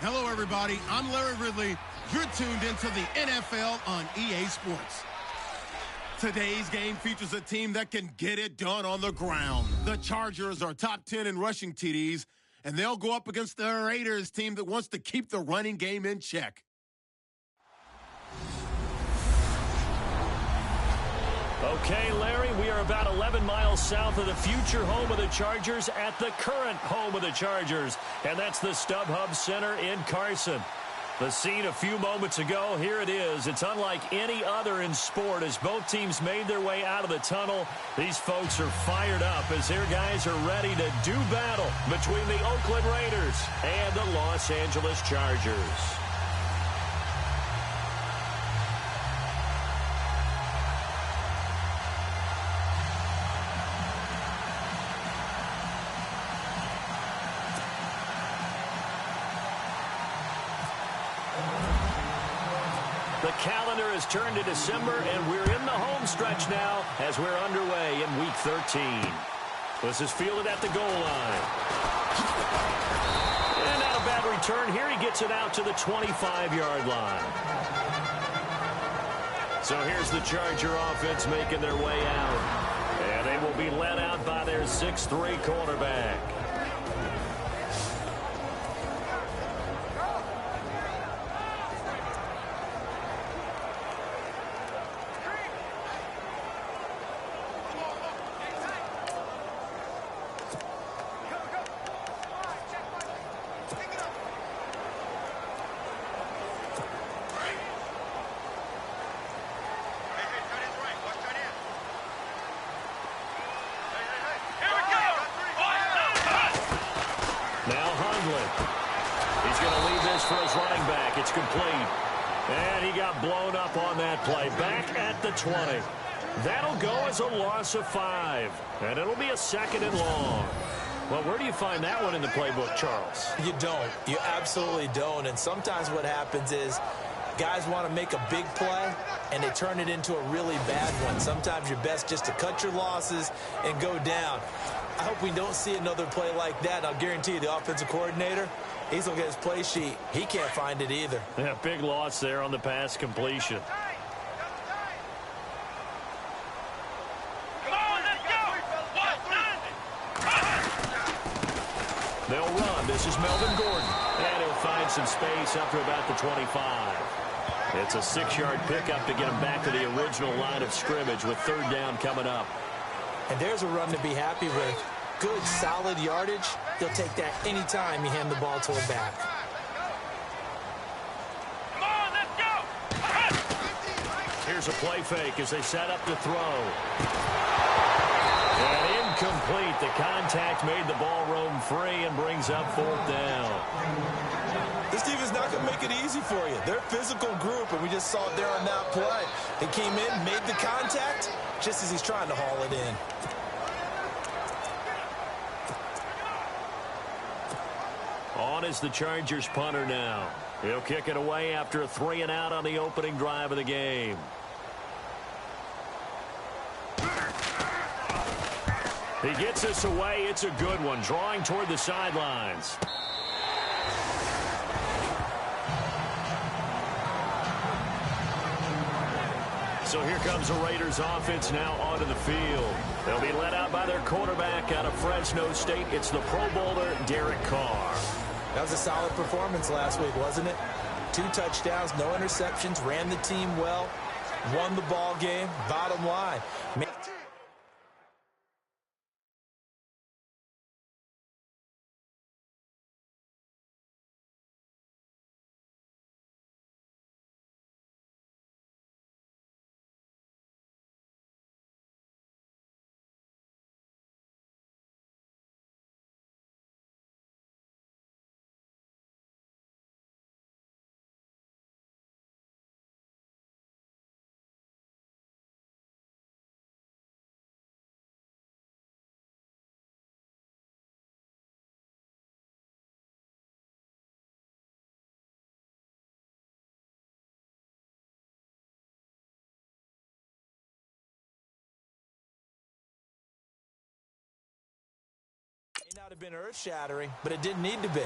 Hello, everybody. I'm Larry Ridley. You're tuned into the NFL on EA Sports. Today's game features a team that can get it done on the ground. The Chargers are top 10 in rushing TDs, and they'll go up against the Raiders team that wants to keep the running game in check. Okay, Larry, we are about 11 miles south of the future home of the Chargers at the current home of the Chargers, and that's the StubHub Center in Carson. The scene a few moments ago, here it is. It's unlike any other in sport as both teams made their way out of the tunnel. These folks are fired up as their guys are ready to do battle between the Oakland Raiders and the Los Angeles Chargers. The calendar has turned to December, and we're in the home stretch now as we're underway in Week 13. This is fielded at the goal line. And not a bad return here. He gets it out to the 25-yard line. So here's the Charger offense making their way out. And they will be led out by their 6'3" quarterback. He's going to leave this for his running back. It's complete. And he got blown up on that play. Back at the 20. That'll go as a loss of 5. And it'll be a 2nd and long. Well, where do you find that one in the playbook, Charles? You don't. You absolutely don't. And sometimes what happens is guys want to make a big play, and they turn it into a really bad one. Sometimes you're best just to cut your losses and go down. I hope we don't see another play like that. I'll guarantee you the offensive coordinator, he's looking at his play sheet. He can't find it either. Yeah, big loss there on the pass completion. Come on, let's go! They'll run. This is Melvin Gordon. And he'll find some space up to about the 25. It's a 6-yard pickup to get him back to the original line of scrimmage with 3rd down coming up. And there's a run to be happy with. Good, solid yardage. He'll take that anytime you hand the ball to a back. Come on, let's go! Here's a play fake as they set up to throw. And incomplete. The contact made the ball roam free and brings up 4th down. This team is not going to make it easy for you. They're a physical group, and we just saw it there on that play. They came in, made the contact, just as he's trying to haul it in. On is the Chargers punter now. He'll kick it away after a 3-and-out on the opening drive of the game. He gets this away. It's a good one, drawing toward the sidelines. So here comes the Raiders offense now onto the field. They'll be led out by their quarterback out of Fresno State. It's the Pro Bowler, Derek Carr. That was a solid performance last week, wasn't it? 2 touchdowns, no interceptions, ran the team well, won the ball game, bottom line. May not have been earth-shattering, but it didn't need to be.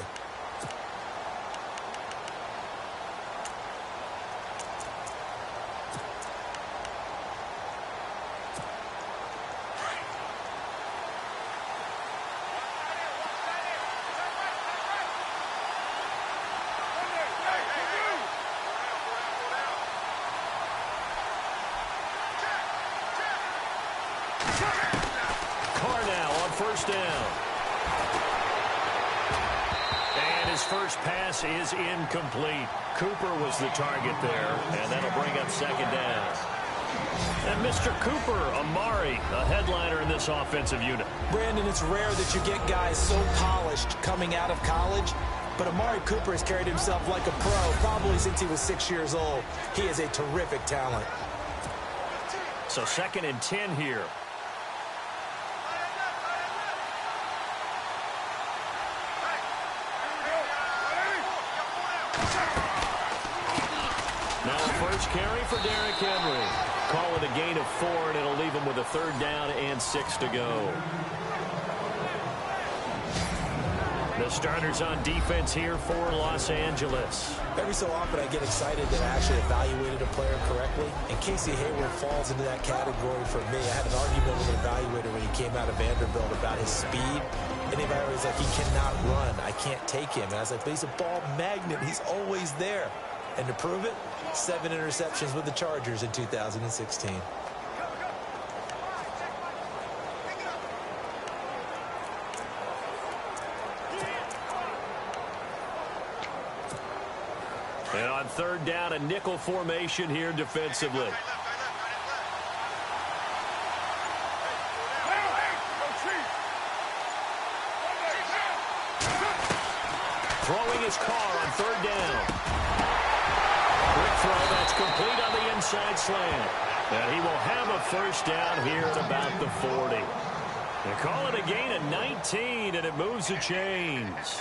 Carr now on first down. And his first pass is incomplete. Cooper was the target there, and that'll bring up second down. And Mr. Cooper, Amari, a headliner in this offensive unit. Brandon, it's rare that you get guys so polished coming out of college, but Amari Cooper has carried himself like a pro probably since he was 6 years old. He is a terrific talent. So 2nd and 10 here. Now first carry for Derrick Henry. Call it a gain of 4, and it'll leave him with a 3rd down and 6 to go. The starters on defense here for Los Angeles. Every so often I get excited that I actually evaluated a player correctly, and Casey Hayward falls into that category for me. I had an argument with an evaluator when he came out of Vanderbilt about his speed, and the evaluator was like, he cannot run. I can't take him. And I was like, but he's a ball magnet. He's always there. And to prove it, 7 interceptions with the Chargers in 2016. And on 3rd down, a nickel formation here defensively. Throwing his Carr on 3rd down. Quick throw that's complete on the inside slant. And he will have a first down here at about the 40. They call it a gain of 19, and it moves the chains.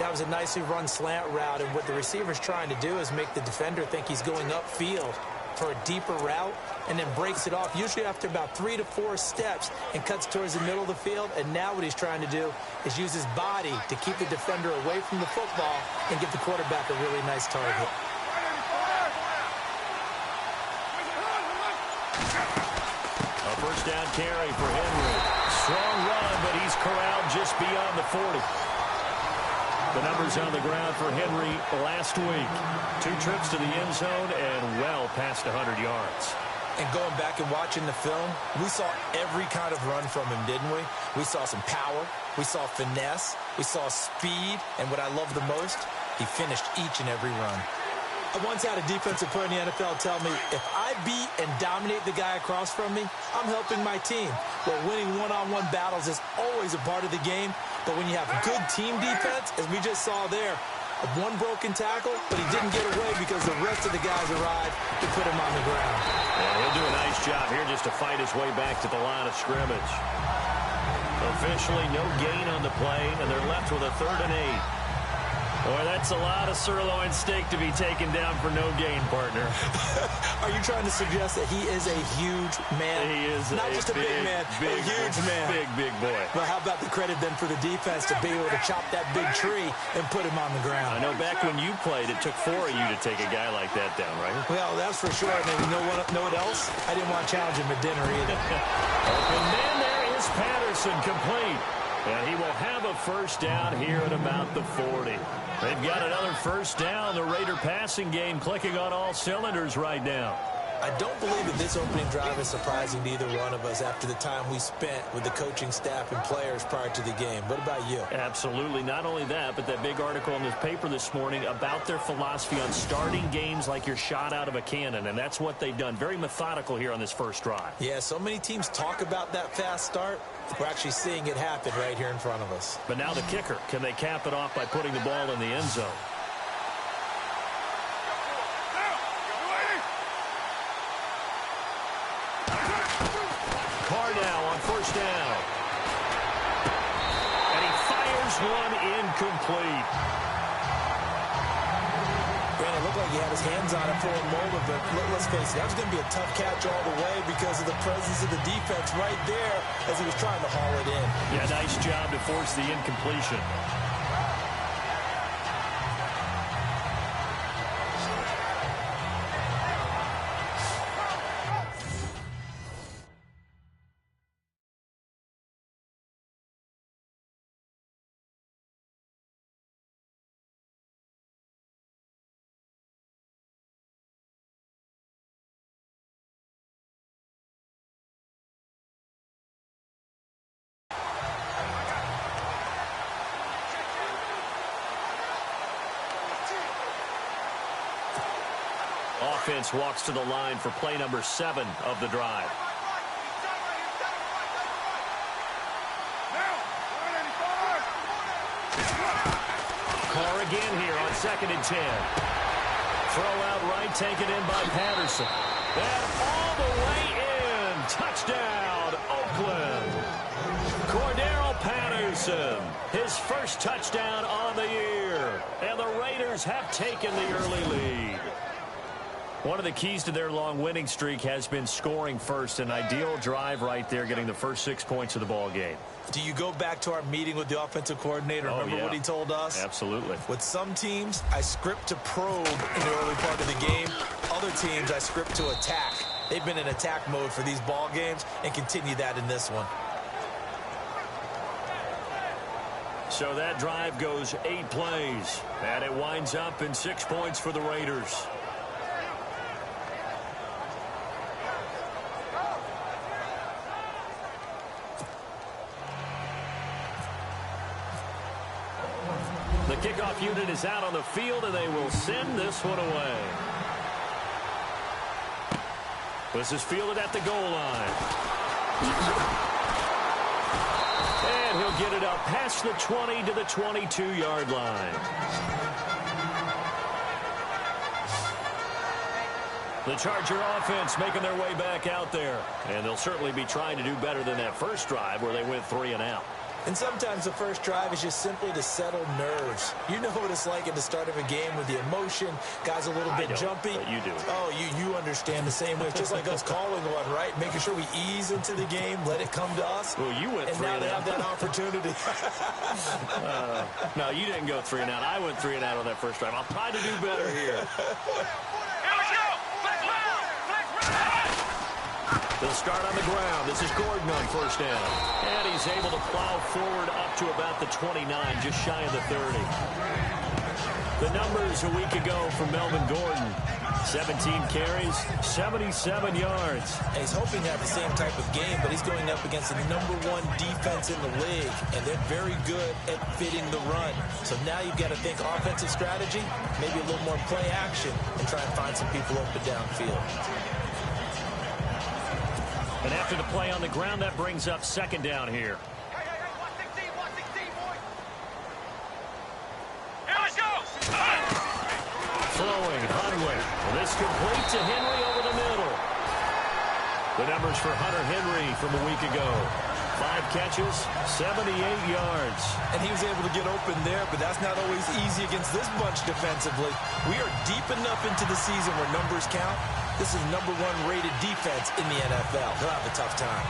That was a nicely run slant route, and what the receiver's trying to do is make the defender think he's going upfield for a deeper route, and then breaks it off, usually after about 3 to 4 steps, and cuts towards the middle of the field. And now what he's trying to do is use his body to keep the defender away from the football and give the quarterback a really nice target. A first down carry for Henry. Strong run, but he's corralled just beyond the 40. The numbers on the ground for Henry last week. 2 trips to the end zone and well past 100 yards. And going back and watching the film, we saw every kind of run from him, didn't we? We saw some power. We saw finesse. We saw speed. And what I love the most, he finished each and every run. I once had a defensive player in the NFL tell me, if I beat and dominate the guy across from me, I'm helping my team. Well, winning one-on-one battles is always a part of the game. But when you have good team defense, as we just saw there, one broken tackle, but he didn't get away because the rest of the guys arrived to put him on the ground. Yeah, he'll do a nice job here just to fight his way back to the line of scrimmage. Officially, no gain on the play, and they're left with a 3rd and 8. Boy, that's a lot of sirloin steak to be taken down for no gain, partner. Are you trying to suggest that he is a huge man? He is not just a big man, a huge man. Big boy. Well, how about the credit then for the defense to be able to chop that big tree and put him on the ground? I know back when you played, it took 4 of you to take a guy like that down, right? Well, that's for sure. And you know what else? I didn't want to challenge him at dinner either. Open man, there is Patterson, complete. And he will have a first down here at about the 40. They've got another first down. The Raider passing game clicking on all cylinders right now. I don't believe that this opening drive is surprising to either one of us after the time we spent with the coaching staff and players prior to the game. What about you? Absolutely. Not only that, but that big article in the paper this morning about their philosophy on starting games like you're shot out of a cannon, and that's what they've done. Very methodical here on this first drive. Yeah, so many teams talk about that fast start. We're actually seeing it happen right here in front of us. But now the kicker. Can they cap it off by putting the ball in the end zone? Carr now on first down. And he fires one incomplete. Brandon, it looked like he had his hands on it for a moment, but let's face it, that was going to be a tough catch all the way because of the presence of the defense right there as he was trying to haul it in. Yeah, nice job to force the incompletion. offense walks to the line for play number 7 of the drive. Carr again here on 2nd and 10. Throw out right, taken in by Patterson. And all the way in. Touchdown, Oakland. Cordero Patterson, his first touchdown on the year. And the Raiders have taken the early lead. One of the keys to their long winning streak has been scoring first. An ideal drive right there, getting the first 6 points of the ball game. Do you go back to our meeting with the offensive coordinator? Remember what he told us? Absolutely. With some teams, I script to probe in the early part of the game. Other teams, I script to attack. They've been in attack mode for these ball games and continue that in this one. So that drive goes 8 plays, and it winds up in 6 points for the Raiders. The kickoff unit is out on the field, and they will send this one away. This is fielded at the goal line. And he'll get it up past the 20 to the 22-yard line. The Charger offense making their way back out there. And they'll certainly be trying to do better than that first drive where they went 3 and out. And sometimes the first drive is just simply to settle nerves. You know what it's like at the start of a game with the emotion. Guys a little bit jumpy. But you do. Oh, you understand the same way. It's just like us calling one, right? Making sure we ease into the game, let it come to us. Well, you went 3 and out. And now they have that opportunity. No, you didn't go 3 and out. I went 3 and out on that first drive. I'll try to do better here. They'll start on the ground. This is Gordon on first down. And he's able to plow forward up to about the 29, just shy of the 30. The numbers a week ago for Melvin Gordon. 17 carries, 77 yards. And he's hoping to have the same type of game, but he's going up against the #1 defense in the league, and they're very good at fitting the run. So now you've got to think offensive strategy, maybe a little more play action, and try and find some people open downfield. And after the play on the ground, that brings up 2nd down here. Throwing, Huntley. This complete to Henry over the middle. The numbers for Hunter Henry from a week ago. 5 catches, 78 yards. And he was able to get open there, but that's not always easy against this bunch defensively. We are deep enough into the season where numbers count. This is #1 rated defense in the NFL. He'll have a tough time.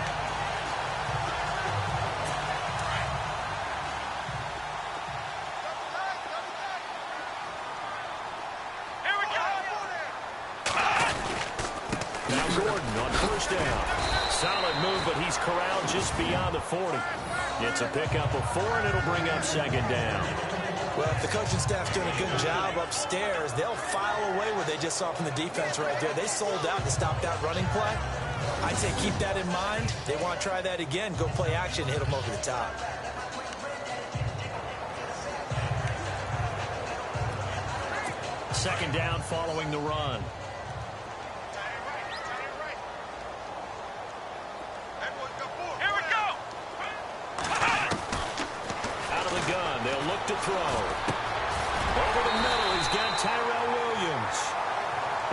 Here we go. Now Gordon on first down. Solid move, but he's corralled just beyond the 40. It's a pickup of 4, and it'll bring up 2nd down. Well, if the coaching staff's doing a good job upstairs, they'll file away what they just saw from the defense right there. They sold out to stop that running play. I'd say keep that in mind. They want to try that again. Go play action, hit them over the top. Second down following the run. Here we go. Out of the gun, they'll look to throw. Over the middle, he's got Tyrell Williams.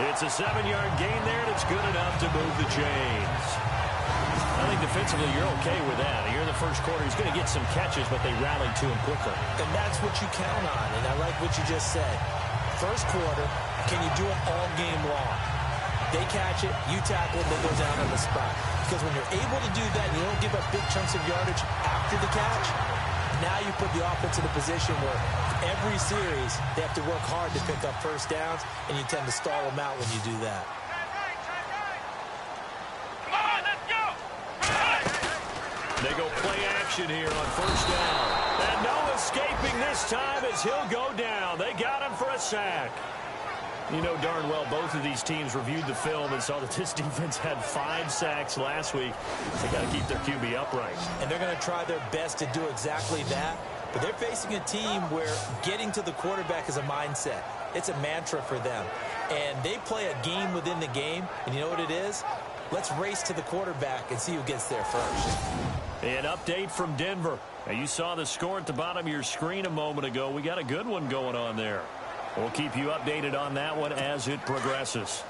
It's a 7-yard gain there, and it's good enough to move the chains. I think defensively you're okay with that. Here in the first quarter, he's going to get some catches, but they rallied to him quickly. And that's what you count on, and I like what you just said. First quarter, can you do it all game long? They catch it, you tackle it, they go down on the spot. Because when you're able to do that, and you don't give up big chunks of yardage after the catch, now you put the offense in a position where every series they have to work hard to pick up first downs, and you tend to stall them out when you do that. Come on, let's go. They go play action here on first down. And no escaping this time as he'll go down. They got him for a sack. You know darn well both of these teams reviewed the film and saw that this defense had 5 sacks last week. They got to keep their QB upright. And they're going to try their best to do exactly that. But they're facing a team where getting to the quarterback is a mindset. It's a mantra for them. And they play a game within the game. And you know what it is? Let's race to the quarterback and see who gets there first. An update from Denver. Now, you saw the score at the bottom of your screen a moment ago. We got a good one going on there. We'll keep you updated on that one as it progresses.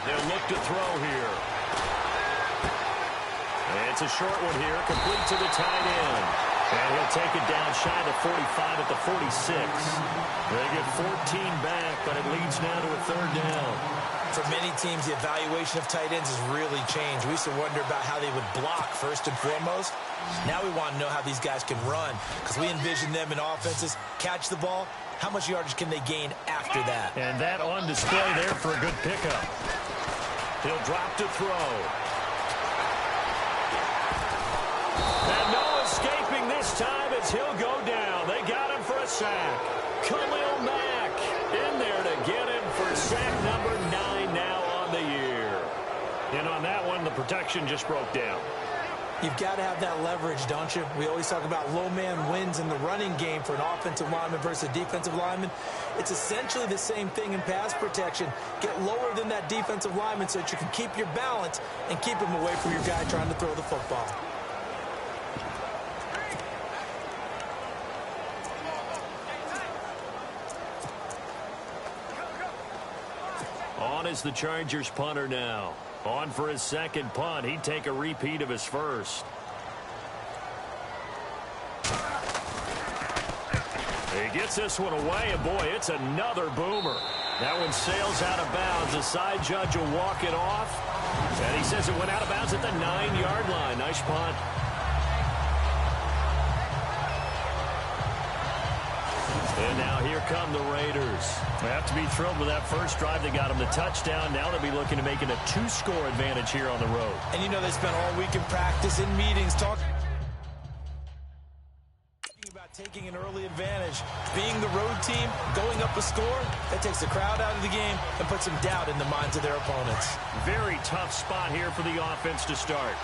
They'll look to throw here. It's a short one here, complete to the tight end. And he'll take it down shy of the 45 at the 46. They get 14 back, but it leads now to a third down. For many teams, the evaluation of tight ends has really changed. We used to wonder about how they would block first and foremost. Now we want to know how these guys can run, because we envision them in offenses catch the ball. How much yardage can they gain after that? And that on display there for a good pickup. He'll drop to throw. And no escaping this time as he'll go down. They got him for a sack. Khalil Mack in there to get him for sack number 9 now on the year. And on that one, the protection just broke down. You've got to have that leverage, don't you? We always talk about low man wins in the running game for an offensive lineman versus a defensive lineman. It's essentially the same thing in pass protection. Get lower than that defensive lineman so that you can keep your balance and keep him away from your guy trying to throw the football. On is the Chargers punter now. On for his second punt. He'd take a repeat of his first. He gets this one away, and boy, it's another boomer. That one sails out of bounds. The side judge will walk it off. And he says it went out of bounds at the 9-yard line. Nice punt. And now here come the Raiders. They have to be thrilled with that first drive. They got them the touchdown. Now they'll be looking to make it a 2-score advantage here on the road. And you know they spent all week in practice, in meetings, talking about taking an early advantage. Being the road team, going up a score, that takes the crowd out of the game and puts some doubt in the minds of their opponents. Very tough spot here for the offense to start.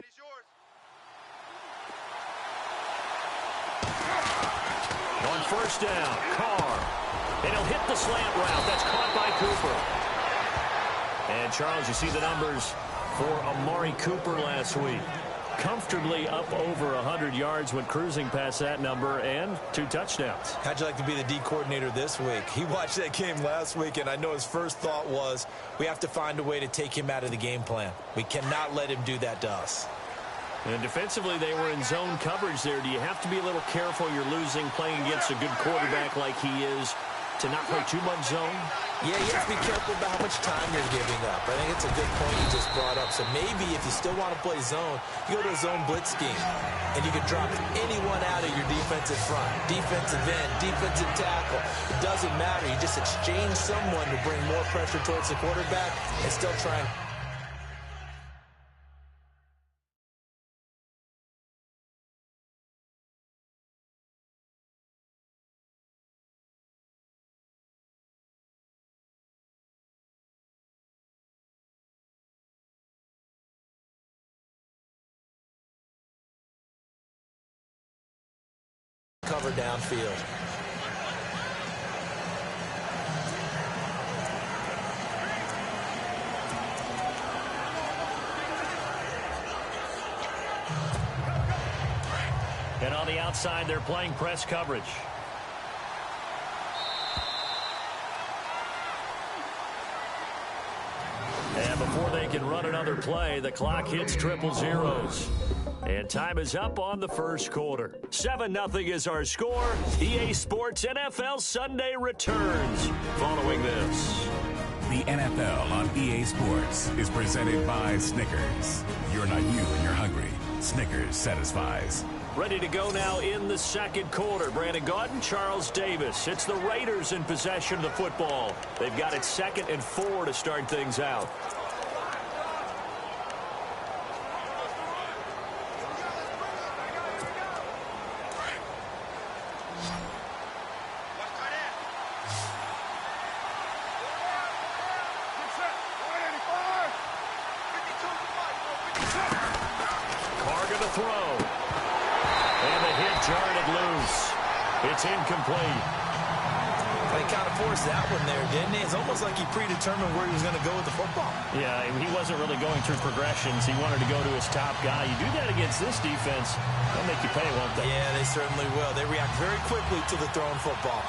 Is yours. On first down, Carr. And he'll hit the slant route. That's caught by Cooper. And, Charles, you see the numbers for Amari Cooper last week. Comfortably up over 100 yards when cruising past that number, and 2 touchdowns. How'd you like to be the D coordinator this week? He watched that game last week, and I know his first thought was, we have to find a way to take him out of the game plan. We cannot let him do that to us. And defensively, they were in zone coverage there. Do you have to be a little careful? You're losing, playing against a good quarterback like he is, to not play too much zone? Yeah, you have to be careful about how much time you're giving up. I think it's a good point you just brought up. So maybe if you still want to play zone, you go to a zone blitz scheme, and you can drop anyone out of your defensive front, defensive end, defensive tackle. It doesn't matter. You just exchange someone to bring more pressure towards the quarterback and still try and... cover downfield. And on the outside, they're playing press coverage. And before they can run another play, the clock hits 000. And time is up on the first quarter. 7-0 is our score. EA Sports NFL Sunday returns following this. The NFL on EA Sports is presented by Snickers. You're not you when you're hungry. Snickers satisfies. Ready to go now in the second quarter. Brandon Gaudin, Charles Davis. It's the Raiders in possession of the football. They've got it 2nd and 4 to start things out. It's incomplete. They kind of forced that one there, didn't he? It's almost like he predetermined where he was going to go with the football. Yeah, he wasn't really going through progressions. He wanted to go to his top guy. You do that against this defense, they'll make you pay, won't they? Yeah, they certainly will. They react very quickly to the thrown football.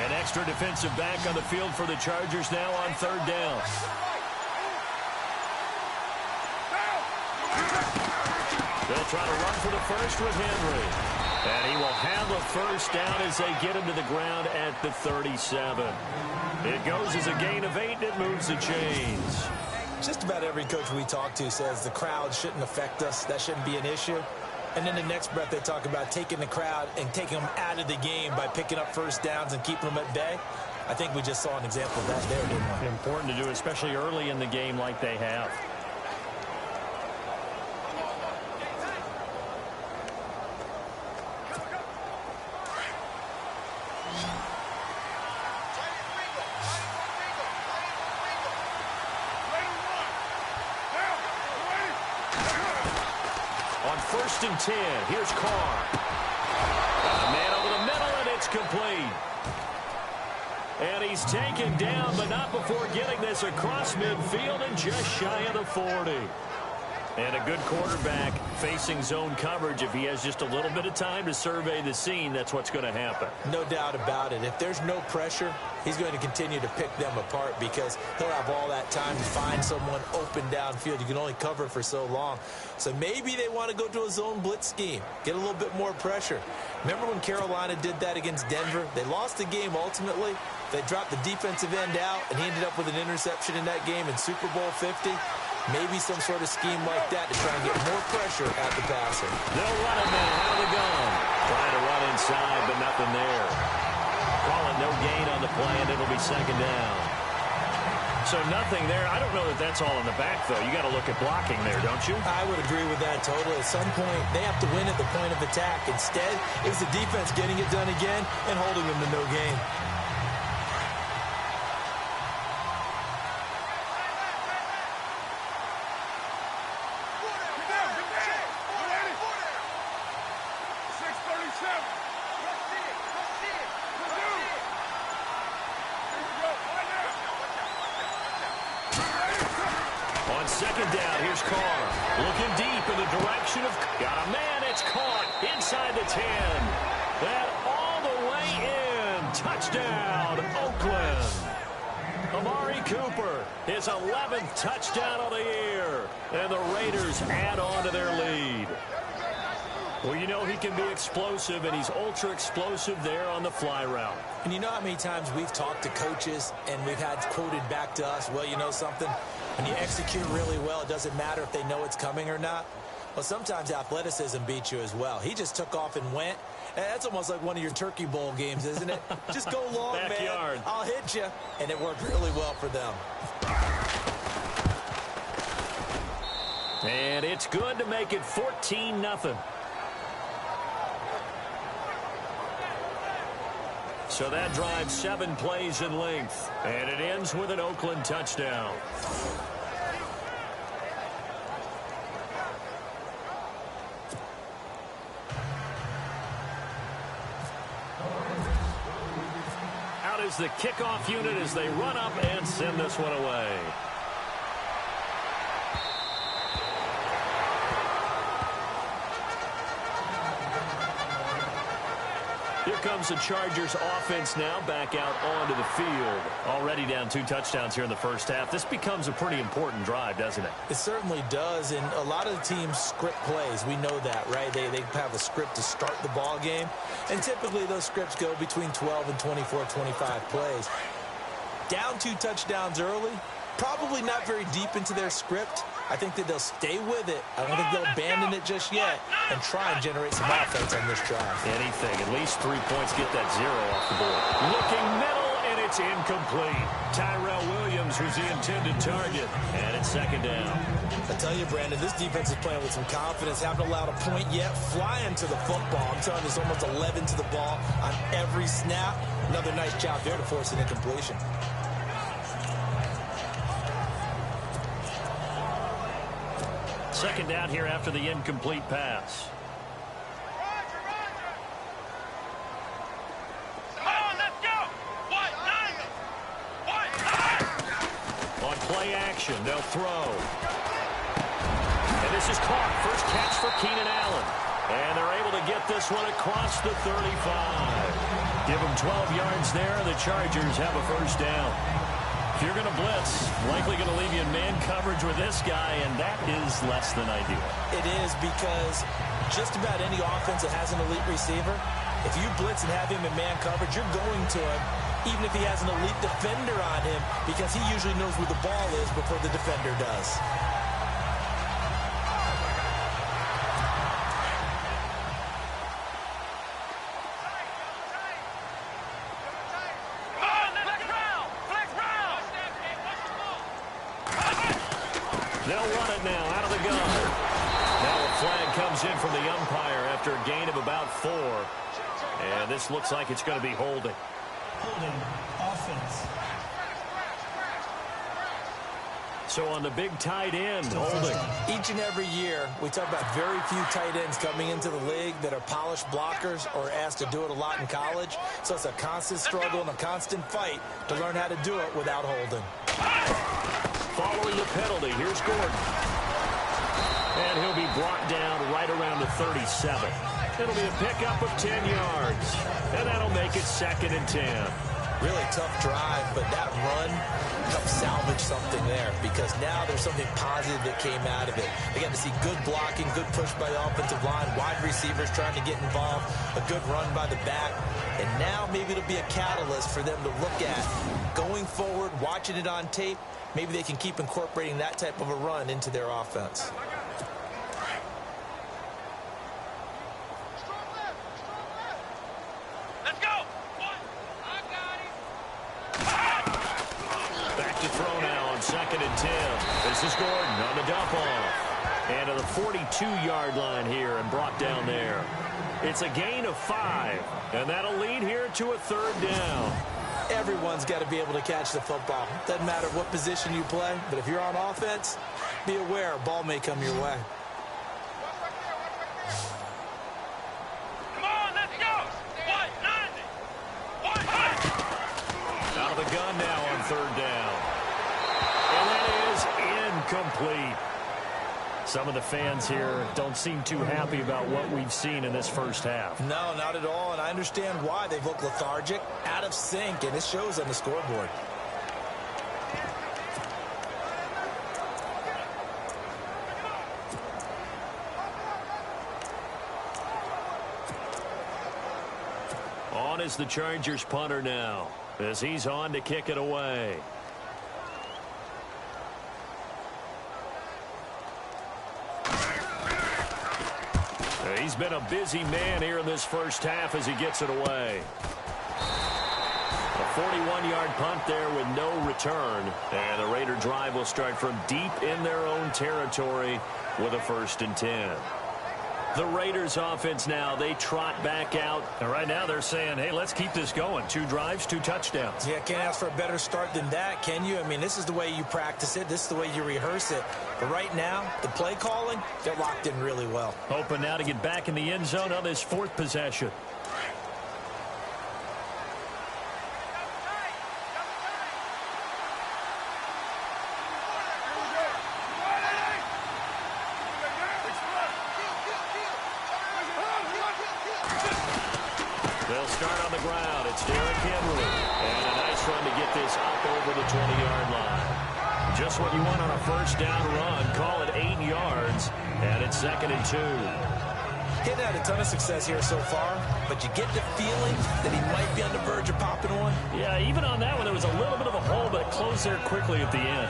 An extra defensive back on the field for the Chargers now on 3rd down. They'll try to run for the first with Henry. And he will have a first down as they get him to the ground at the 37. It goes as a gain of 8, and it moves the chains. Just about every coach we talk to says the crowd shouldn't affect us. That shouldn't be an issue. And then the next breath they talk about taking the crowd and taking them out of the game by picking up first downs and keeping them at bay. I think we just saw an example of that there, didn't we? Important to do, especially early in the game like they have. On 1st and 10, here's Carr. A man over the middle, and it's complete. And he's taken down, but not before getting this across midfield and just shy of the 40. And a good quarterback facing zone coverage. If he has just a little bit of time to survey the scene, that's what's going to happen. No doubt about it. If there's no pressure, he's going to continue to pick them apart because he'll have all that time to find someone open downfield. You can only cover for so long. So maybe they want to go to a zone blitz scheme, get a little bit more pressure. Remember when Carolina did that against Denver? They lost the game ultimately. They dropped the defensive end out, and he ended up with an interception in that game in Super Bowl 50. Maybe some sort of scheme like that to try and get more pressure at the passer. They'll run it now out of the gun. Trying to run inside, but nothing there. Call it no gain on the play, and it'll be 2nd down. So nothing there. I don't know that that's all in the back, though. You got to look at blocking there, don't you? I would agree with that totally. At some point, they have to win at the point of attack. Instead, it was the defense getting it done again and holding them to no gain. second down. Here's Carr. Looking deep in the direction of... Got a man. It's caught inside the 10. And all the way in. Touchdown, Oakland. Amari Cooper, his 11th touchdown of the year. And the Raiders add on to their lead. Well, you know he can be explosive, and he's ultra-explosive there on the fly route. And you know how many times we've talked to coaches and we've had quoted back to us, well, you know something? When you execute really well, it doesn't matter if they know it's coming or not. Well, sometimes athleticism beats you as well. He just took off and went. And that's almost like one of your Turkey Bowl games, isn't it? Just go long, Backyard. man. I'll hit you. And it worked really well for them. And it's good to make it 14-0. So that drives 7 plays in length. And it ends with an Oakland touchdown. Out is the kickoff unit as they run up and send this one away. Here comes the Chargers offense now back out onto the field. Already down 2 touchdowns here in the first half. This becomes a pretty important drive, doesn't it? It certainly does, and a lot of the teams script plays. We know that, right? They have a script to start the ball game, and typically those scripts go between 12 and 24, 25 plays. Down 2 touchdowns early, probably not very deep into their script. I think that they'll stay with it. I don't think they'll abandon it just yet and try and generate some offense on this drive. Anything. At least 3 points. Get that 0 off the board. Looking middle, and it's incomplete. Tyrell Williams was the intended target, and it's second down. I tell you, Brandon, this defense is playing with some confidence. Haven't allowed a point yet. Flying to the football. I'm telling you, there's almost 11 to the ball on every snap. Another nice job there to force an incompletion. Second down here after the incomplete pass. Come on, let's go. What? Nine. What? On play action, they'll throw. And this is caught. First catch for Keenan Allen. And they're able to get this one across the 35. Give them 12 yards there. The Chargers have a first down. If you're going to blitz, likely going to leave you in man coverage with this guy, and that is less than ideal. It is, because just about any offense that has an elite receiver, if you blitz and have him in man coverage, you're going to him, even if he has an elite defender on him, because he usually knows where the ball is before the defender does. They'll run it now out of the gun. Now a flag comes in from the umpire after a gain of about 4. And this looks like it's going to be holding. Holding offense. So on the big tight end, holding. Each and every year, we talk about very few tight ends coming into the league that are polished blockers or asked to do it a lot in college. So it's a constant struggle and a constant fight to learn how to do it without holding. Following the penalty, here's Gordon. And he'll be brought down right around the 37. It'll be a pickup of 10 yards. And that'll make it 2nd and 10. Really tough drive, but that run helped salvage something there, because now there's something positive that came out of it. They got to see good blocking, good push by the offensive line, wide receivers trying to get involved, a good run by the back, and now maybe it'll be a catalyst for them to look at going forward, watching it on tape. Maybe they can keep incorporating that type of a run into their offense. Let's go. Back to throw now on 2nd and 10. This is Gordon on the dump off. And to the 42-yard line here and brought down there. It's a gain of 5. And that'll lead here to a 3rd down. Everyone's got to be able to catch the football. Doesn't matter what position you play, but if you're on offense, be aware a ball may come your way. Come on, let's go. What? 90. What? Out of the gun now on 3rd down. And that is complete. Some of the fans here don't seem too happy about what we've seen in this first half. No, not at all, and I understand why. They've looked lethargic, out of sync, and it shows on the scoreboard. On is the Chargers punter now, as he's on to kick it away. He's been a busy man here in this first half as he gets it away. A 41-yard punt there with no return. And the Raider drive will start from deep in their own territory with a 1st and 10. The Raiders offense now, they trot back out. And right now they're saying, hey, let's keep this going. 2 drives, 2 touchdowns. Yeah, can't ask for a better start than that, can you? I mean, this is the way you practice it. This is the way you rehearse it. But right now, the play calling, they're locked in really well. Hoping now to get back in the end zone on this 4th possession. They'll start on the ground. It's Derrick Henry. And a nice run to get this up over the 20-yard line. Just what you want on a first down run. Call it 8 yards. And it's 2nd and 2. He hasn't had a ton of success here so far, but you get the feeling that he might be on the verge of popping one. Yeah, even on that one, there was a little bit of a hole, but it closed there quickly at the end.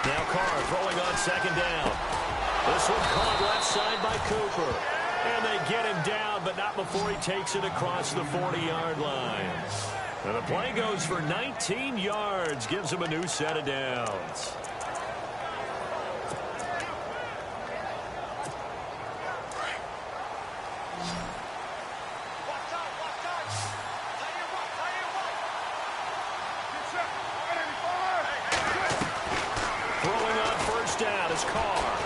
Now Carr throwing on 2nd down. This one caught left side by Cooper. And they get him down, but not before he takes it across the 40-yard line. And the play goes for 19 yards, gives him a new set of downs. Throwing on 1st down is Carr.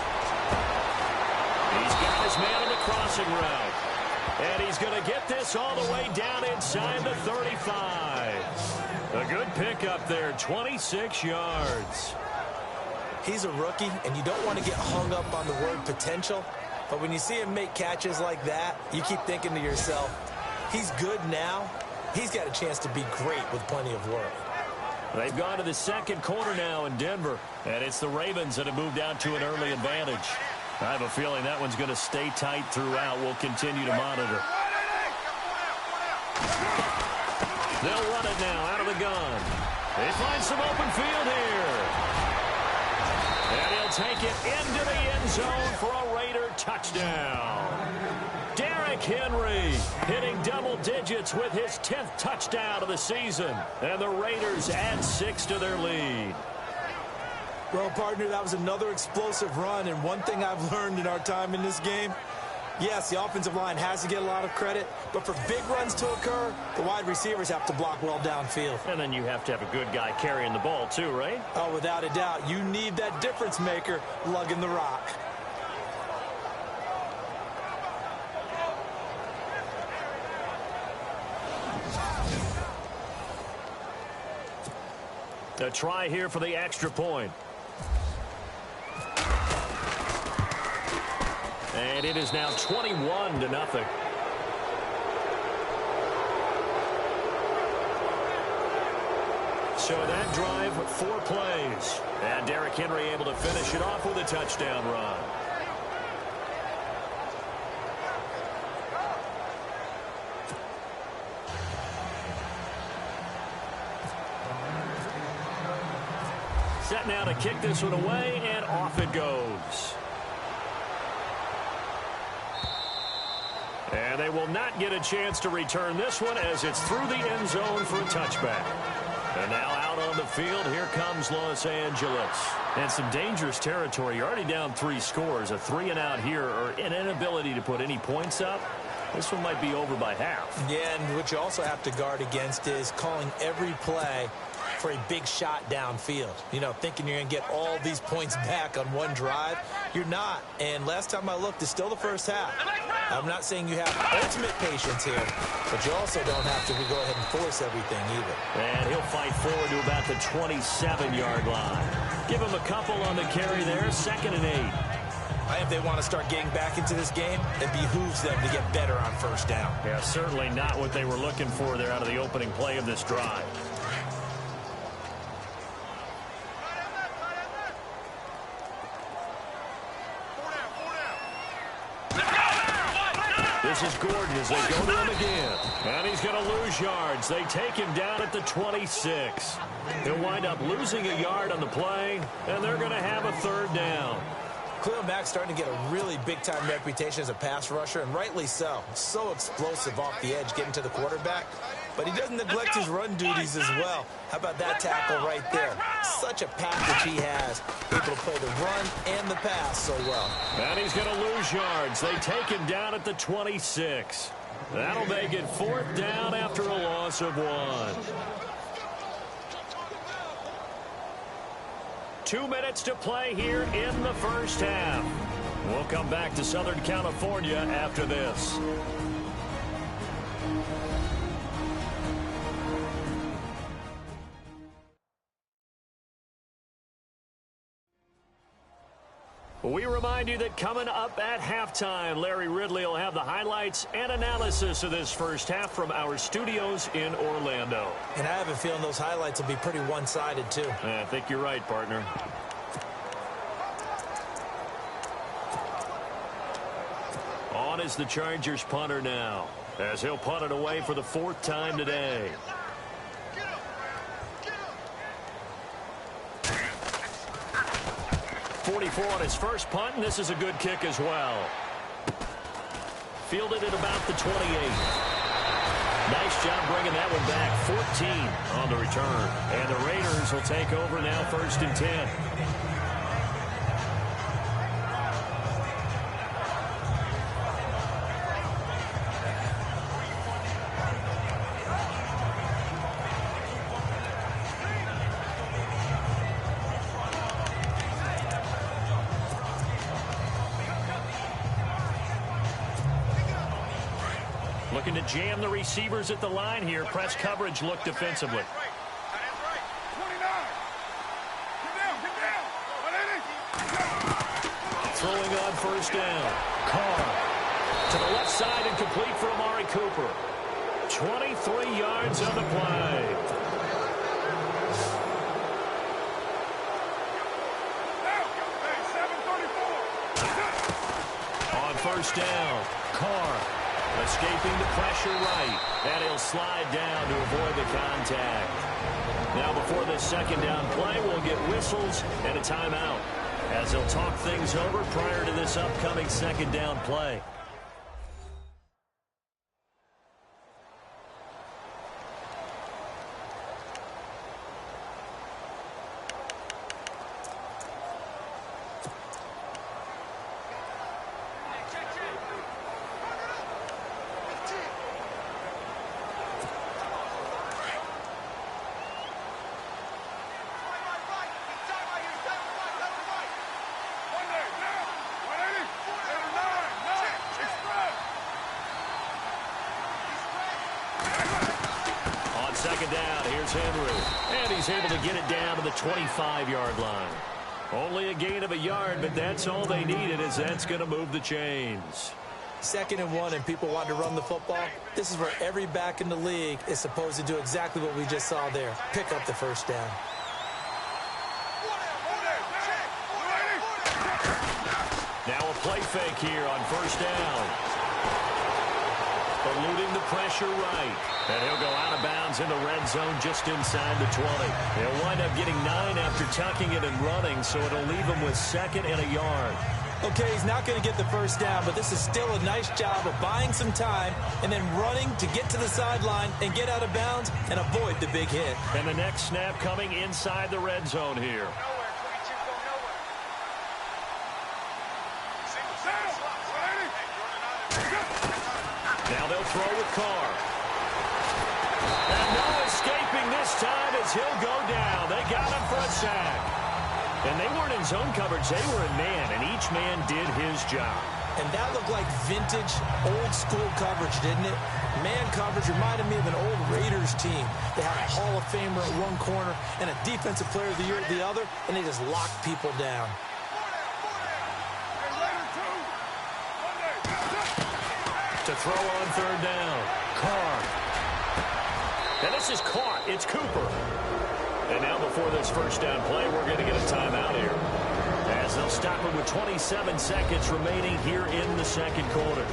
He's got his man on the crossing route. And he's going to get this all the way down inside the 35. A good pickup there, 26 yards. He's a rookie, and you don't want to get hung up on the word potential. But when you see him make catches like that, you keep thinking to yourself, he's good now. He's got a chance to be great with plenty of work. They've gone to the 2nd quarter now in Denver. And it's the Ravens that have moved out to an early advantage. I have a feeling that one's going to stay tight throughout. We'll continue to monitor. They'll run it now out of the gun. They find some open field here. And he'll take it into the end zone for a Raider touchdown. Derrick Henry hitting double digits with his 10th touchdown of the season. And the Raiders add 6 to their lead. Well, partner, that was another explosive run, and one thing I've learned in our time in this game, yes, the offensive line has to get a lot of credit, but for big runs to occur, the wide receivers have to block well downfield. And then you have to have a good guy carrying the ball too, right? Oh, without a doubt. You need that difference maker lugging the rock. A try here for the extra point. And it is now 21-0. So that drive, 4 plays. And Derrick Henry able to finish it off with a touchdown run. Set now to kick this one away, and off it goes. And they will not get a chance to return this one as it's through the end zone for a touchback. And now out on the field, here comes Los Angeles. And some dangerous territory. You're already down 3 scores. A 3-and-out here, or an inability to put any points up. This one might be over by half. Yeah, and what you also have to guard against is calling every play for a big shot downfield. You know, thinking you're going to get all these points back on one drive. You're not. And last time I looked, it's still the first half. I'm not saying you have ultimate patience here, but you also don't have to go ahead and force everything either. And he'll fight forward to about the 27-yard line. Give him a couple on the carry there, 2nd and 8. If they want to start getting back into this game, it behooves them to get better on first down. Yeah, certainly not what they were looking for there out of the opening play of this drive. This is Gordon as they go to him again. And he's going to lose yards. They take him down at the 26. He'll wind up losing a yard on the play, and they're going to have a 3rd down. Khalil Mack's starting to get a really big-time reputation as a pass rusher, and rightly so. So explosive off the edge getting to the quarterback. But he doesn't neglect his run duties as well. How about that tackle right there? Such a package he has. Able to play the run and the pass so well. And he's going to lose yards. They take him down at the 26. That'll make it 4th down after a loss of 1. 2 minutes to play here in the first half. We'll come back to Southern California after this. We remind you that coming up at halftime, Larry Ridley will have the highlights and analysis of this first half from our studios in Orlando. And I have a feeling those highlights will be pretty one-sided, too. I think you're right, partner. On is the Chargers punter now, as he'll punt it away for the 4th time today. On his first punt, and this is a good kick as well. Fielded at about the 28. Nice job bringing that one back. 14 on the return. And the Raiders will take over now, 1st and 10. Looking to jam the receivers at the line here. Press coverage look defensively. Throwing on 1st down. Carr to the left side and complete for Amari Cooper. 23 yards on the play. On 1st down, Carr escaping the pressure right, and he'll slide down to avoid the contact. Now before this 2nd down play, we'll get whistles and a timeout as they'll talk things over prior to this upcoming 2nd down play. Down, here's Henry, and he's able to get it down to the 25-yard line. Only a gain of a yard, but that's all they needed, as that's going to move the chains. 2nd and 1, and people want to run the football. This is where every back in the league is supposed to do exactly what we just saw there. Pick up the 1st down. Now a play fake here on 1st down. Eluding the pressure right. And he'll go out of bounds in the red zone just inside the 20. He'll wind up getting 9 after tucking it and running, so it'll leave him with 2nd and a yard. Okay, he's not going to get the 1st down, but this is still a nice job of buying some time and then running to get to the sideline and get out of bounds and avoid the big hit. And the next snap coming inside the red zone here. Now they'll throw with Carr. And no escape escaping this time as he'll go down. They got him for a sack. And they weren't in zone coverage. They were in man, and each man did his job. And that looked like vintage, old-school coverage, didn't it? Man coverage reminded me of an old Raiders team. They had a Hall of Famer at one corner and a Defensive Player of the Year at the other, and they just locked people down. To throw on third down. Carr. And this is caught. It's Cooper. And now before this first down play, we're going to get a timeout here, as they'll stop it with 27 seconds remaining here in the second quarter.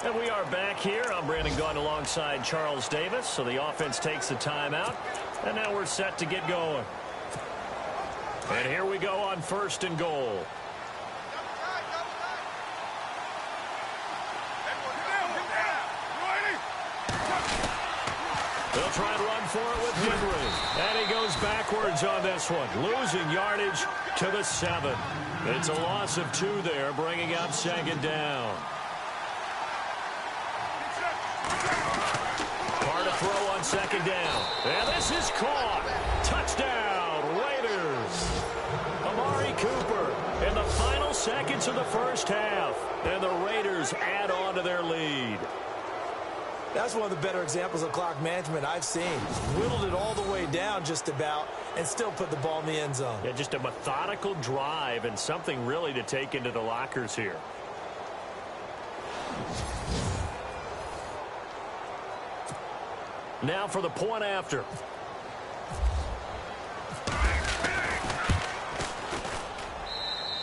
And we are back here. I'm Brandon Gaudin alongside Charles Davis. So the offense takes the timeout, and now we're set to get going. And here we go on first and goal. They'll try and run for it with Henry. And he goes backwards on this one, losing yardage to the 7. It's a loss of 2 there, bringing up second down. Carr to throw on second down. And this is caught. Touchdown, Raiders. Amari Cooper in the final seconds of the first half. And the Raiders add on to their lead. That's one of the better examples of clock management I've seen. Whittled it all the way down just about and still put the ball in the end zone. Yeah, just a methodical drive and something really to take into the lockers here. Now for the point after.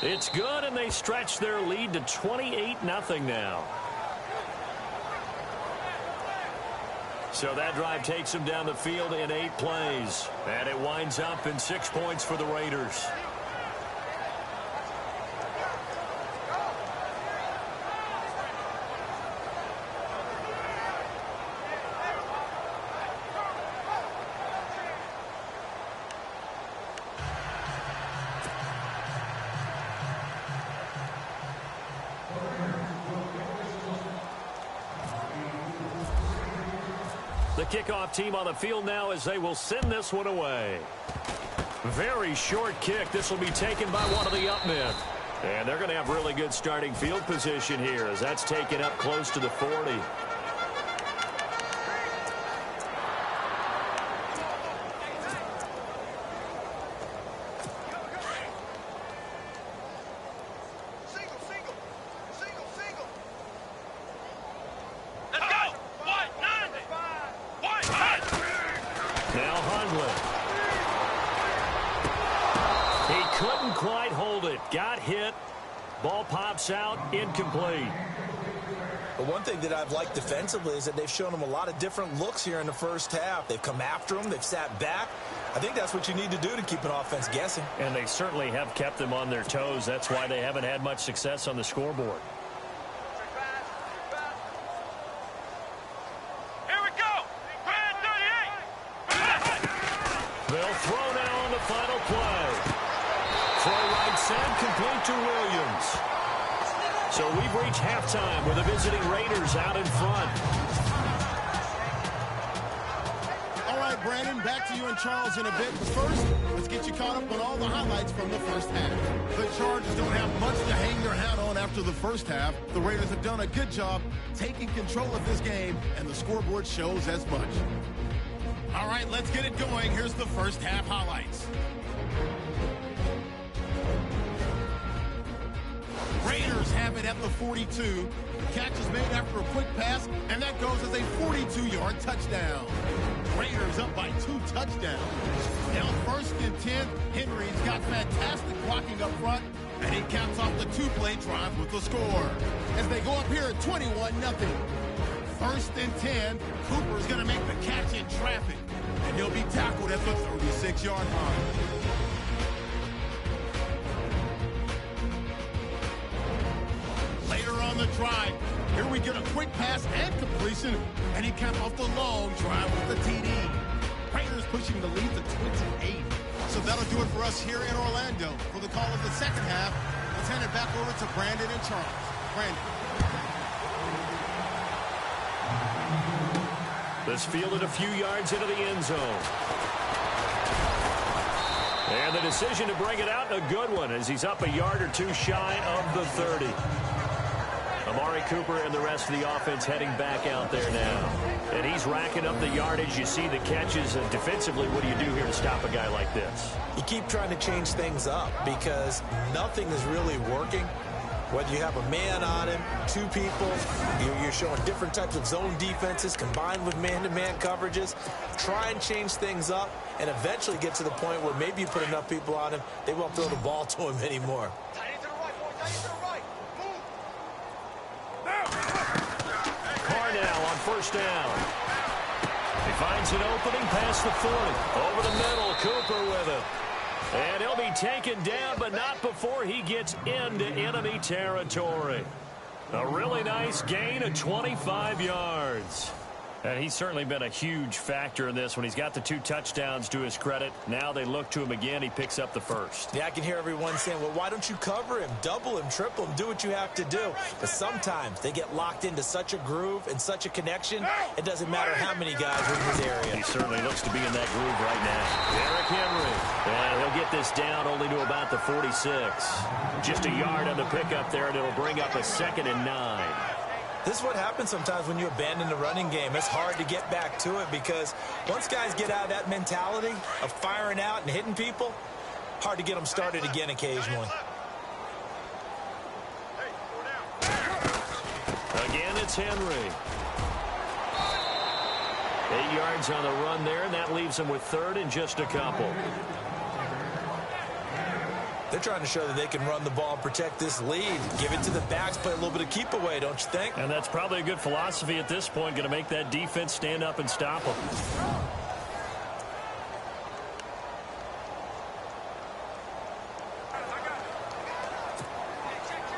It's good, and they stretch their lead to 28-0 now. So that drive takes them down the field in 8 plays. And it winds up in 6 points for the Raiders. The kickoff team on the field now as they will send this one away. Very short kick. This will be taken by one of the up men. And they're going to have really good starting field position here as that's taken up close to the 40. Got hit. Ball pops out. Incomplete. But one thing that I've liked defensively is that they've shown them a lot of different looks here in the first half. They've come after them. They've sat back. I think that's what you need to do to keep an offense guessing. And they certainly have kept them on their toes. That's why they haven't had much success on the scoreboard. Here we go. Brand 38. They'll throw now on the final play. Throw right side, complete to Williams. So we've reached halftime with the visiting Raiders out in front. All right, Brandon, back to you and Charles in a bit. But first, let's get you caught up on all the highlights from the first half. The Chargers don't have much to hang their hat on after the first half. The Raiders have done a good job taking control of this game, and the scoreboard shows as much. All right, let's get it going. Here's the first half highlights. Raiders have it at the 42. The catch is made after a quick pass, and that goes as a 42-yard touchdown. Raiders up by 2 touchdowns. Now first and 10, Henry's got fantastic blocking up front, and he caps off the 2-play drive with the score. As they go up here at 21-0. First and 10, Cooper's going to make the catch in traffic, and he'll be tackled at the 36-yard line. On the drive, here we get a quick pass and completion, and he capped off the long drive with the TD. Raiders pushing the lead to 28. So that'll do it for us here in Orlando. For the call of the second half, let's hand it back over to Brandon and Charles. Brandon. This fielded a few yards into the end zone. And the decision to bring it out, a good one, as he's up a yard or two shy of the 30. Amari Cooper and the rest of the offense heading back out there now. And he's racking up the yardage. You see the catches. And defensively, what do you do here to stop a guy like this? You keep trying to change things up because nothing is really working. Whether you have a man on him, two people, you're showing different types of zone defenses combined with man-to-man coverages. Try and change things up and eventually get to the point where maybe you put enough people on him, they won't throw the ball to him anymore. Carr now on first down. He finds an opening past the 40. Over the middle, Cooper with it. And he'll be taken down, but not before he gets into enemy territory. A really nice gain of 25 yards. And he's certainly been a huge factor in this when he's got the 2 touchdowns to his credit. Now they look to him again. He picks up the first. Yeah, I can hear everyone saying, well, why don't you cover him, double him, triple him, do what you have to do. But sometimes they get locked into such a groove and such a connection, it doesn't matter how many guys are in his area. He certainly looks to be in that groove right now. Derrick Henry. And he'll get this down only to about the 46. Just a yard on the pickup there, and it'll bring up a 2nd and 9. This is what happens sometimes when you abandon the running game. It's hard to get back to it because once guys get out of that mentality of firing out and hitting people, hard to get them started again occasionally. Again, it's Henry. 8 yards on the run there, and that leaves him with 3rd and just a couple. They're trying to show that they can run the ball and protect this lead. Give it to the backs, play a little bit of keep away, don't you think? And that's probably a good philosophy at this point, going to make that defense stand up and stop them.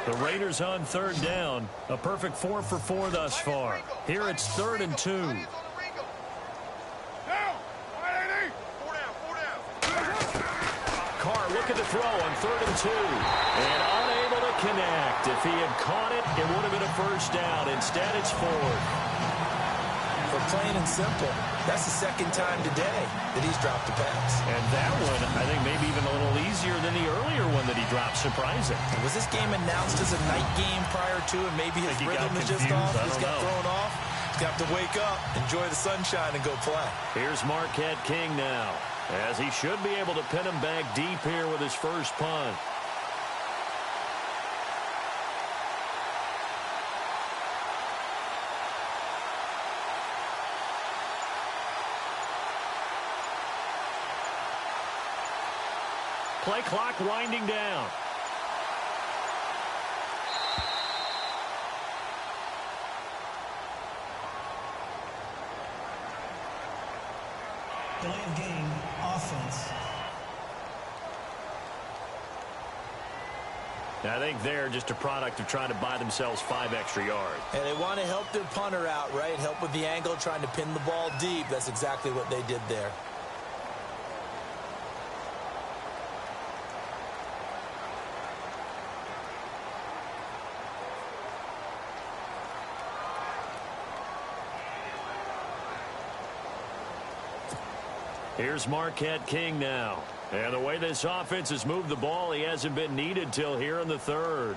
The Raiders on 3rd down. A perfect 4 for 4 thus far. Here it's 3rd and 2. Carr looking to throw on 3rd and 2. And unable to connect. If he had caught it, it would have been a first down. Instead, it's 4th. For plain and simple, that's the 2nd time today that he's dropped a pass. And that one, I think, maybe even a little easier than the earlier one that he dropped. Surprising. Was this game announced as a night game prior to, and maybe his rhythm is just off? He's got thrown off. He's got to wake up, enjoy the sunshine, and go play. Here's Marquette King now, as he should be able to pin him back deep here with his first punt. Play clock winding down. Delay of game, offense. I think they're just a product of trying to buy themselves 5 extra yards. And they want to help their punter out, right? Help with the angle, trying to pin the ball deep. That's exactly what they did there. Here's Marquette King now. And the way this offense has moved the ball, he hasn't been needed till here in the 3rd.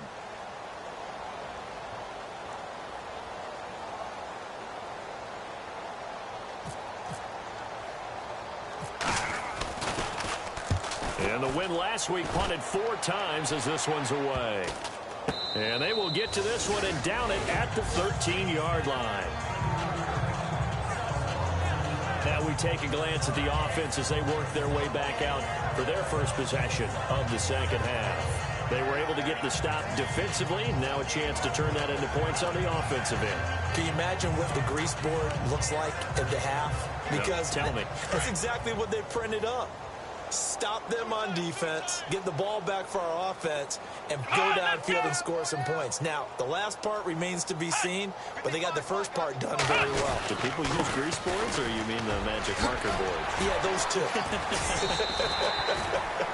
And the win last week punted 4 times as this one's away. And they will get to this one and down it at the 13-yard line. Now we take a glance at the offense as they work their way back out for their first possession of the second half. They were able to get the stop defensively. Now a chance to turn that into points on the offensive end. Can you imagine what the grease board looks like at the half? Because no, tell me. That's exactly what they printed up. Stop them on defense, get the ball back for our offense, and go downfield and score some points. Now, the last part remains to be seen, but they got the first part done very well. Do people use grease boards, or you mean the magic marker board? Yeah, those two.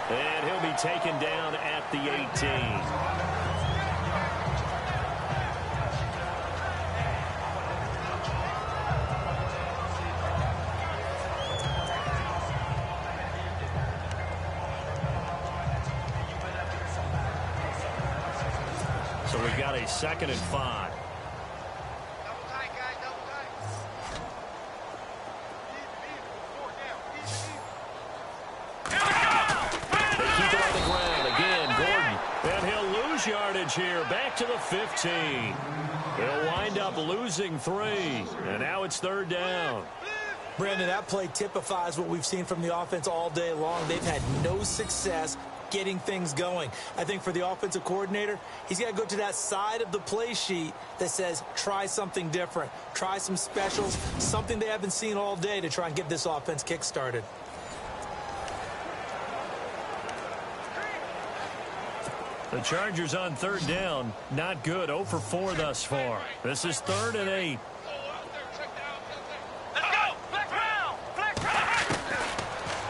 And he'll be taken down at the 18. So we've got a 2nd and 5. They keep it on the ground. Again, Gordon. And he'll lose yardage here. Back to the 15. They'll wind up losing 3. And now it's 3rd down. Brandon, that play typifies what we've seen from the offense all day long. They've had no success getting things going. I think for the offensive coordinator, he's got to go to that side of the play sheet that says try something different, try some specials, something they haven't seen all day to try and get this offense kick-started. The Chargers on 3rd down. Not good. 0 for 4 thus far. This is 3rd and 8.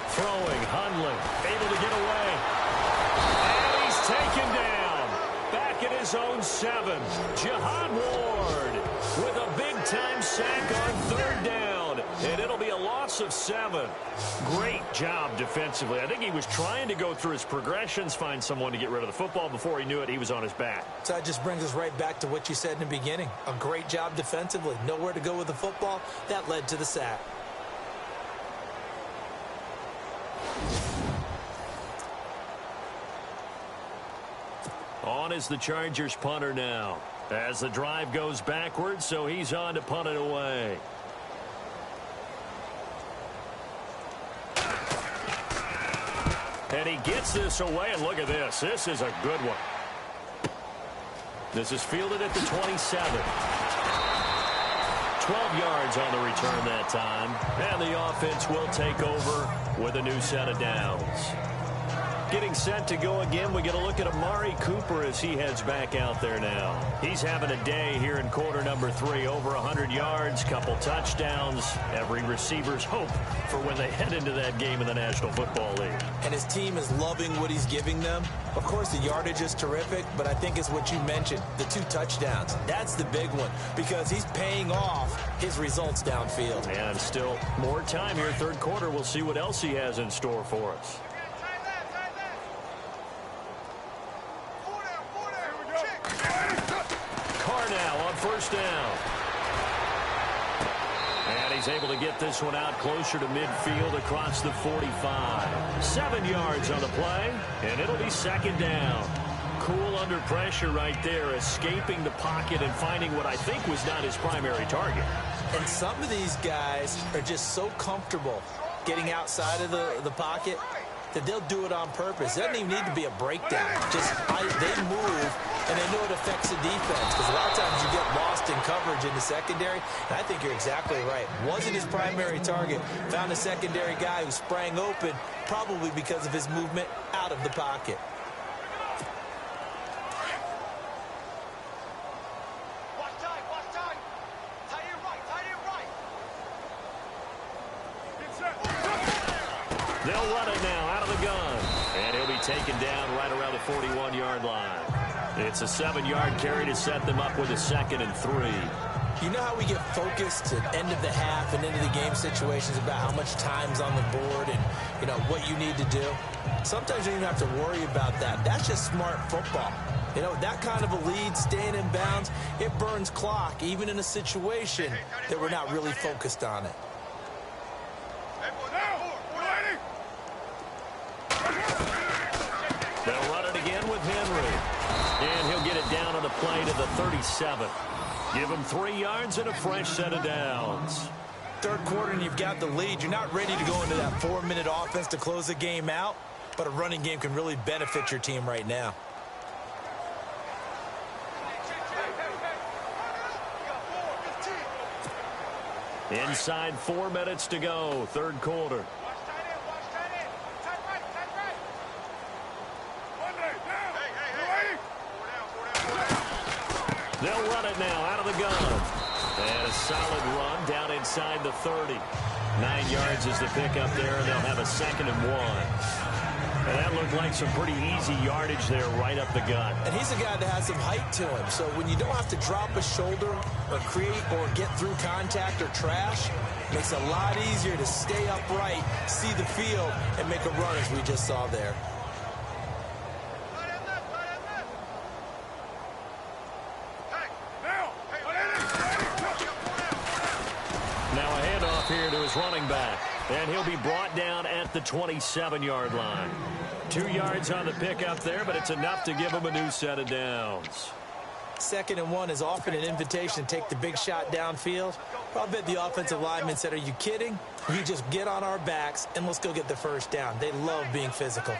Throwing, Hundley, able to get away. And he's taken down. Back at his own 7. Jihad Ward with a big-time sack on 3rd down. And it'll be a loss of 7. Great job defensively. I think he was trying to go through his progressions, find someone to get rid of the football. Before he knew it, he was on his back. So that just brings us right back to what you said in the beginning. A great job defensively. Nowhere to go with the football. That led to the sack. On is the Chargers punter now. As the drive goes backwards, so he's on to punt it away. And he gets this away, and look at this. This is a good one. This is fielded at the 27. 12 yards on the return that time. And the offense will take over with a new set of downs. Getting set to go again, we get a look at Amari Cooper as he heads back out there now. He's having a day here in quarter number 3. Over 100 yards, couple touchdowns. Every receiver's hope for when they head into that game in the National Football League. And his team is loving what he's giving them. Of course, the yardage is terrific, but I think it's what you mentioned, the 2 touchdowns. That's the big one because he's paying off his results downfield. And still more time here, 3rd quarter. We'll see what else he has in store for us. Now on 1st down. And he's able to get this one out closer to midfield across the 45. 7 yards on the play, and it'll be 2nd down. Cool under pressure right there, escaping the pocket and finding what I think was not his primary target. And some of these guys are just so comfortable getting outside of the pocket that they'll do it on purpose. It doesn't even need to be a breakdown. Just they move, and they know it affects the defense because a lot of times you get lost in coverage in the secondary, and I think you're exactly right. Wasn't his primary target. Found a secondary guy who sprang open, probably because of his movement out of the pocket. They'll run it now out of the gun. And he'll be taken down right around the 41-yard line. It's a 7-yard carry to set them up with a 2nd and 3. You know how we get focused at end of the half and into the game situations about how much time's on the board and, you know, what you need to do? Sometimes you don't even have to worry about that. That's just smart football. You know, that kind of a lead, staying in bounds, it burns clock, even in a situation that we're not really focused on it. They'll run it again with Henry. And he'll get it down on the play to the 37. Give him 3 yards and a fresh set of downs. 3rd quarter and you've got the lead. You're not ready to go into that 4-minute offense to close the game out, but a running game can really benefit your team right now. Inside 4 minutes to go, 3rd quarter. They'll run it now out of the gun. And a solid run down inside the 30. 9 yards is the pickup there, and they'll have a 2nd and 1. And that looked like some pretty easy yardage there right up the gut. And he's a guy that has some height to him. So when you don't have to drop a shoulder or create or get through contact or trash, it makes it a lot easier to stay upright, see the field, and make a run as we just saw there. Bengals running back. And he'll be brought down at the 27-yard line. 2 yards on the pickup there, but it's enough to give him a new set of downs. 2nd and 1 is often an invitation to take the big shot downfield. I'll bet the offensive lineman said, are you kidding? You just get on our backs and let's go get the first down. They love being physical.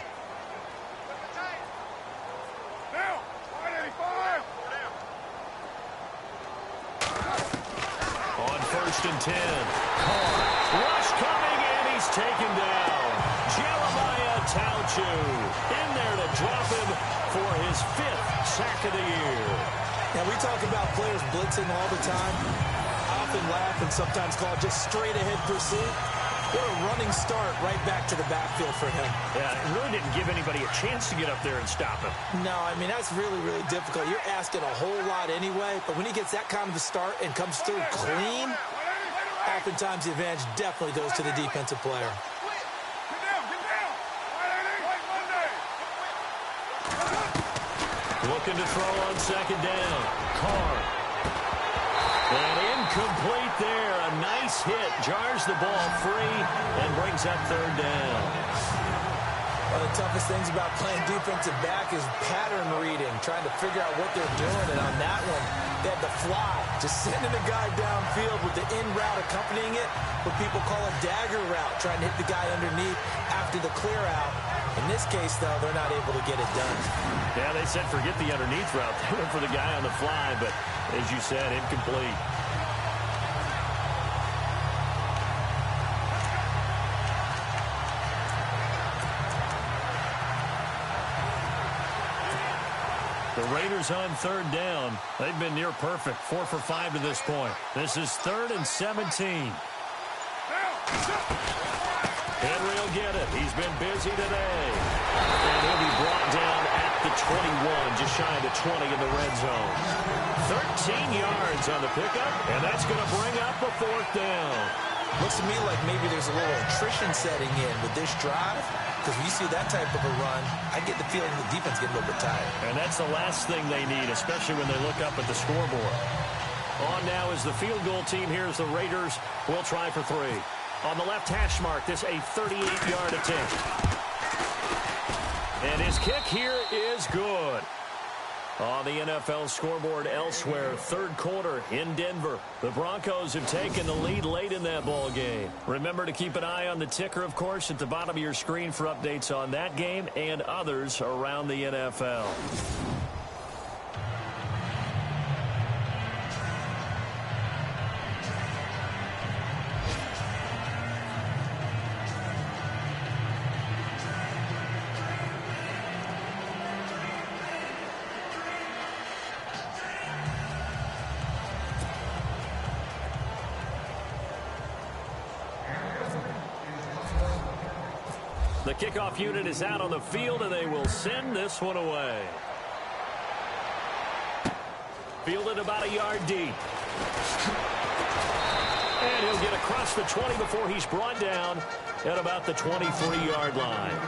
On 1st and 10. Carr. Rush coming, and he's taken down. Jeremiah Tauchu in there to drop him for his 5th sack of the year. Now, we talk about players blitzing all the time. I often laugh and sometimes call it just straight-ahead pursuit. What a running start right back to the backfield for him. Yeah, it really didn't give anybody a chance to get up there and stop him. No, I mean, that's really, really difficult. You're asking a whole lot anyway, but when he gets that kind of a start and comes through clean, oftentimes the advantage definitely goes to the defensive player. Looking to throw on 2nd down. Carr. And incomplete there. A nice hit. Jars the ball free and brings up 3rd down. One of the toughest things about playing defensive back is pattern reading, trying to figure out what they're doing. And on that one, they had the fly, just sending a guy downfield with the in route accompanying it, what people call a dagger route, trying to hit the guy underneath after the clear out. In this case, though, they're not able to get it done. Yeah, they said forget the underneath route. They went for the guy on the fly, but as you said, incomplete. The Raiders on 3rd down. They've been near perfect, 4 for 5 to this point. This is 3rd and 17. Henry will get it. He's been busy today. And he'll be brought down at the 21, just shy of the 20 in the red zone. 13 yards on the pickup, and that's going to bring up a 4th down. Looks to me like maybe there's a little attrition setting in with this drive, because when you see that type of a run, I get the feeling the defense get a little bit tired. And that's the last thing they need, especially when they look up at the scoreboard. On now is the field goal team. Here's the Raiders. We'll try for 3. On the left hash mark, this a 38-yard attempt. And his kick here is good. On the NFL scoreboard elsewhere, 3rd quarter in Denver. The Broncos have taken the lead late in that ball game. Remember to keep an eye on the ticker, of course, at the bottom of your screen for updates on that game and others around the NFL. The kickoff unit is out on the field, and they will send this one away. Fielded about a yard deep. And he'll get across the 20 before he's brought down at about the 23-yard line.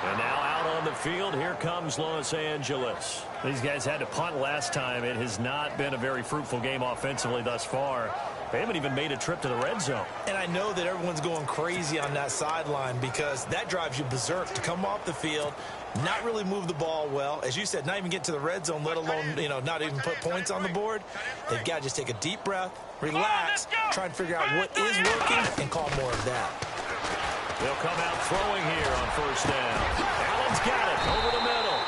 And now out on the field, here comes Los Angeles. These guys had to punt last time. It has not been a very fruitful game offensively thus far. They haven't even made a trip to the red zone. And I know that everyone's going crazy on that sideline because that drives you berserk to come off the field, not really move the ball well. As you said, not even get to the red zone, let alone, not even put points on the board. They've got to just take a deep breath, relax, try and figure out what is working, and call more of that. They'll come out throwing here on 1st down. Allen's got it over the middle.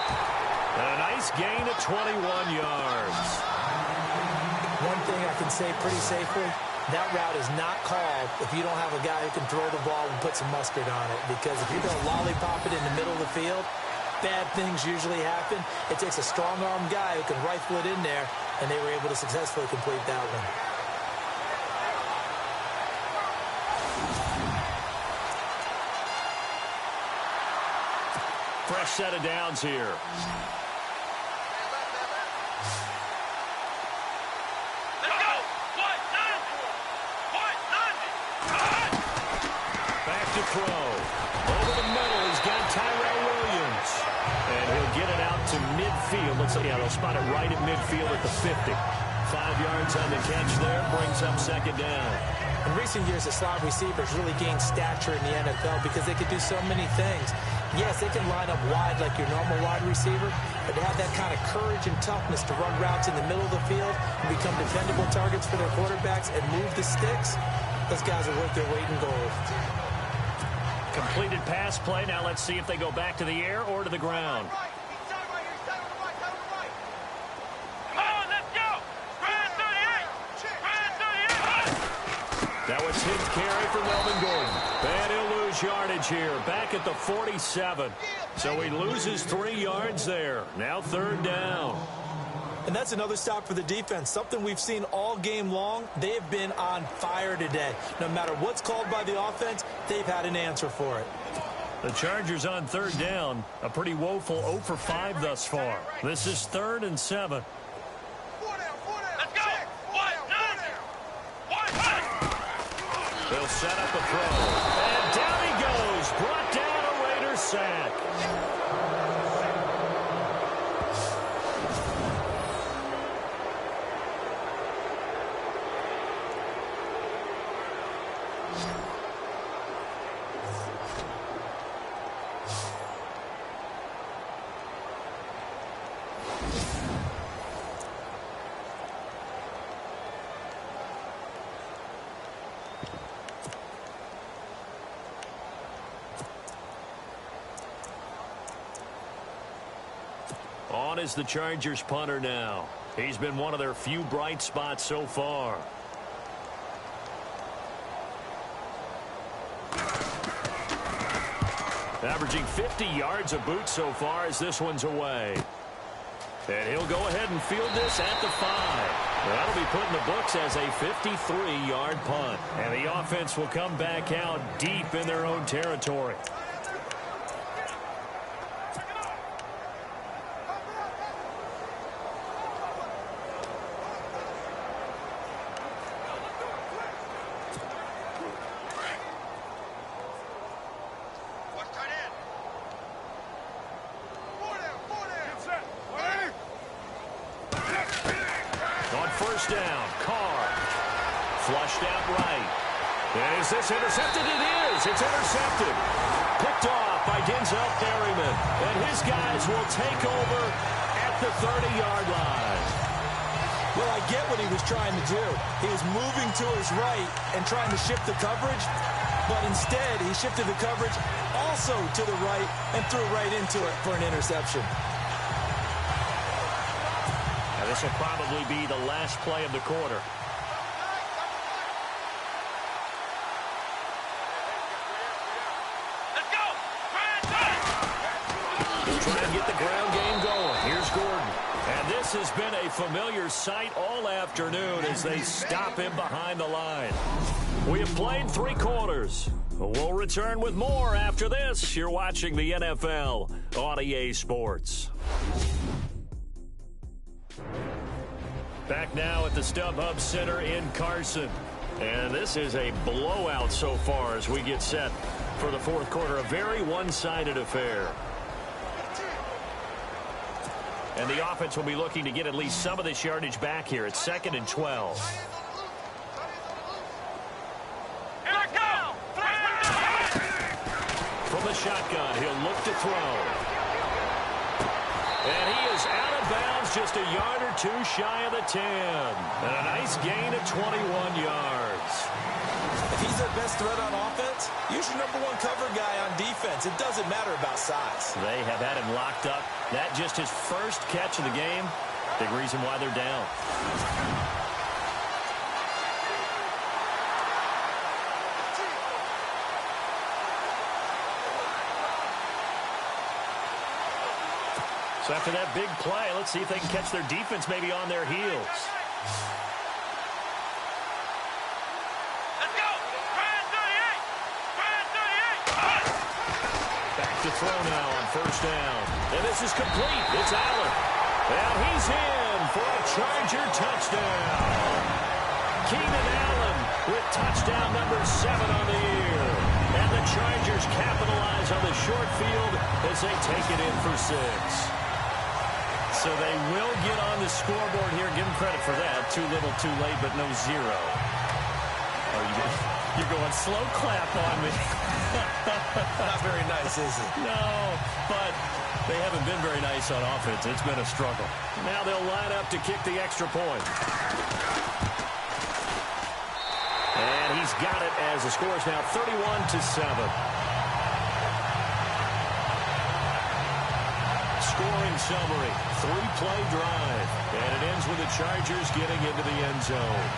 And a nice gain of 21 yards. One thing I can say pretty safely, that route is not called if you don't have a guy who can throw the ball and put some mustard on it. Because if you're going to lollipop it in the middle of the field, bad things usually happen. It takes a strong-armed guy who can rifle it in there, and they were able to successfully complete that one. Fresh set of downs here. Throw. Over the middle, he's got Tyrell Williams. And he'll get it out to midfield. Let's see, they'll spot it right at midfield at the 50. 5 yards on the catch there. Brings up second down. In recent years, the slot receivers really gained stature in the NFL because they could do so many things. Yes, they can line up wide like your normal wide receiver, but to have that kind of courage and toughness to run routes in the middle of the field and become dependable targets for their quarterbacks and move the sticks, those guys are worth their weight in gold. Completed pass play. Now let's see if they go back to the air or to the ground. Now it's hit carry for Melvin Gordon. And he'll lose yardage here. Back at the 47. So he loses 3 yards there. Now third down. And that's another stop for the defense. Something we've seen all game long. They've been on fire today. No matter what's called by the offense, they've had an answer for it. The Chargers on third down. A pretty woeful 0 for 5 thus far. This is 3rd and 7. They'll set up a throw. And down he goes. Brought down a Raider sack. On is the Chargers punter now. He's been one of their few bright spots so far. Averaging 50 yards a boot so far as this one's away. And he'll go ahead and field this at the 5. That'll be put in the books as a 53-yard punt. And the offense will come back out deep in their own territory. First down, Carr. Flushed out right. And is this intercepted? It is. It's intercepted. Picked off by Denzel Perryman. And his guys will take over at the 30-yard line. Well, I get what he was trying to do. He was moving to his right and trying to shift the coverage. But instead, he shifted the coverage also to the right and threw right into it for an interception. This will probably be the last play of the quarter. Let's go! He'll try and get the ground game going. Here's Gordon. And this has been a familiar sight all afternoon as they stop him behind the line. We have played 3 quarters. We'll return with more after this. You're watching the NFL on EA Sports. Back now at the StubHub Center in Carson. And this is a blowout so far as we get set for the fourth quarter. A very one-sided affair. And the offense will be looking to get at least some of this yardage back here. It's 2nd and 12. Here I go! From the shotgun, he'll look to throw. And he is out of bounds, just a yard or 2 shy of the 10. And a nice gain of 21 yards. If he's their best threat on offense, use your #1 cover guy on defense. It doesn't matter about size. They have had him locked up. That just his first catch of the game. Big reason why they're down. So after that big play, let's see if they can catch their defense maybe on their heels. Let's go! Brand 38! Back to throw now on first down. And this is complete. It's Allen. And he's in for a Charger touchdown. Keenan Allen with touchdown number 7 on the year. And the Chargers capitalize on the short field as they take it in for 6. So they will get on the scoreboard here. Give them credit for that. Too little, too late, but no zero. Oh, you're going slow clap on me. Not very nice, is it? No, but they haven't been very nice on offense. It's been a struggle. Now they'll line up to kick the extra point. And he's got it as the score is now 31-7. Scoring summary, 3-play drive, and it ends with the Chargers getting into the end zone.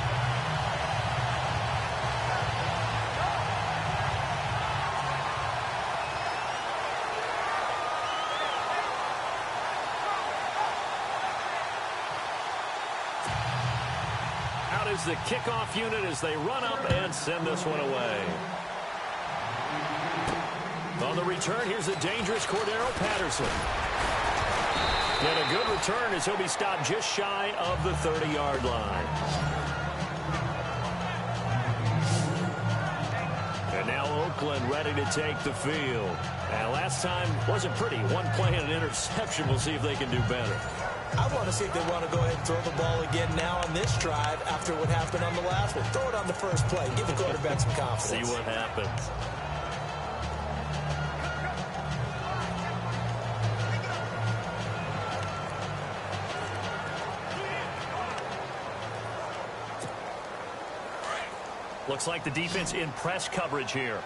Out is the kickoff unit as they run up and send this one away. On the return, here's the dangerous Cordero Patterson. And a good return as he'll be stopped just shy of the 30-yard line. And now Oakland ready to take the field. And last time wasn't pretty. One play and an interception. We'll see if they can do better. I want to see if they want to go ahead and throw the ball again now on this drive after what happened on the last one. Throw it on the first play. Give the quarterback some confidence. See what happens. Looks like the defense in press coverage here.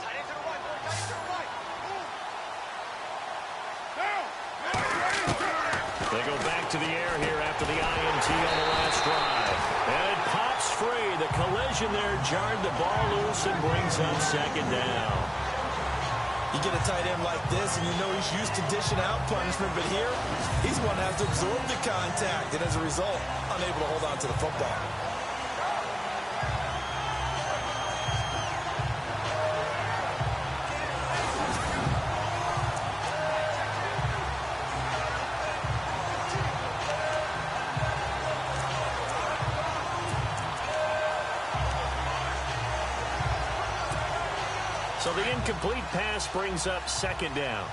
They go back to the air here after the INT on the last drive. And it pops free. The collision there jarred the ball loose and brings up second down. You get a tight end like this, and you know he's used to dishing out punishment, but here, he's one that has to absorb the contact, and as a result, unable to hold on to the football. So the incomplete pass brings up second down.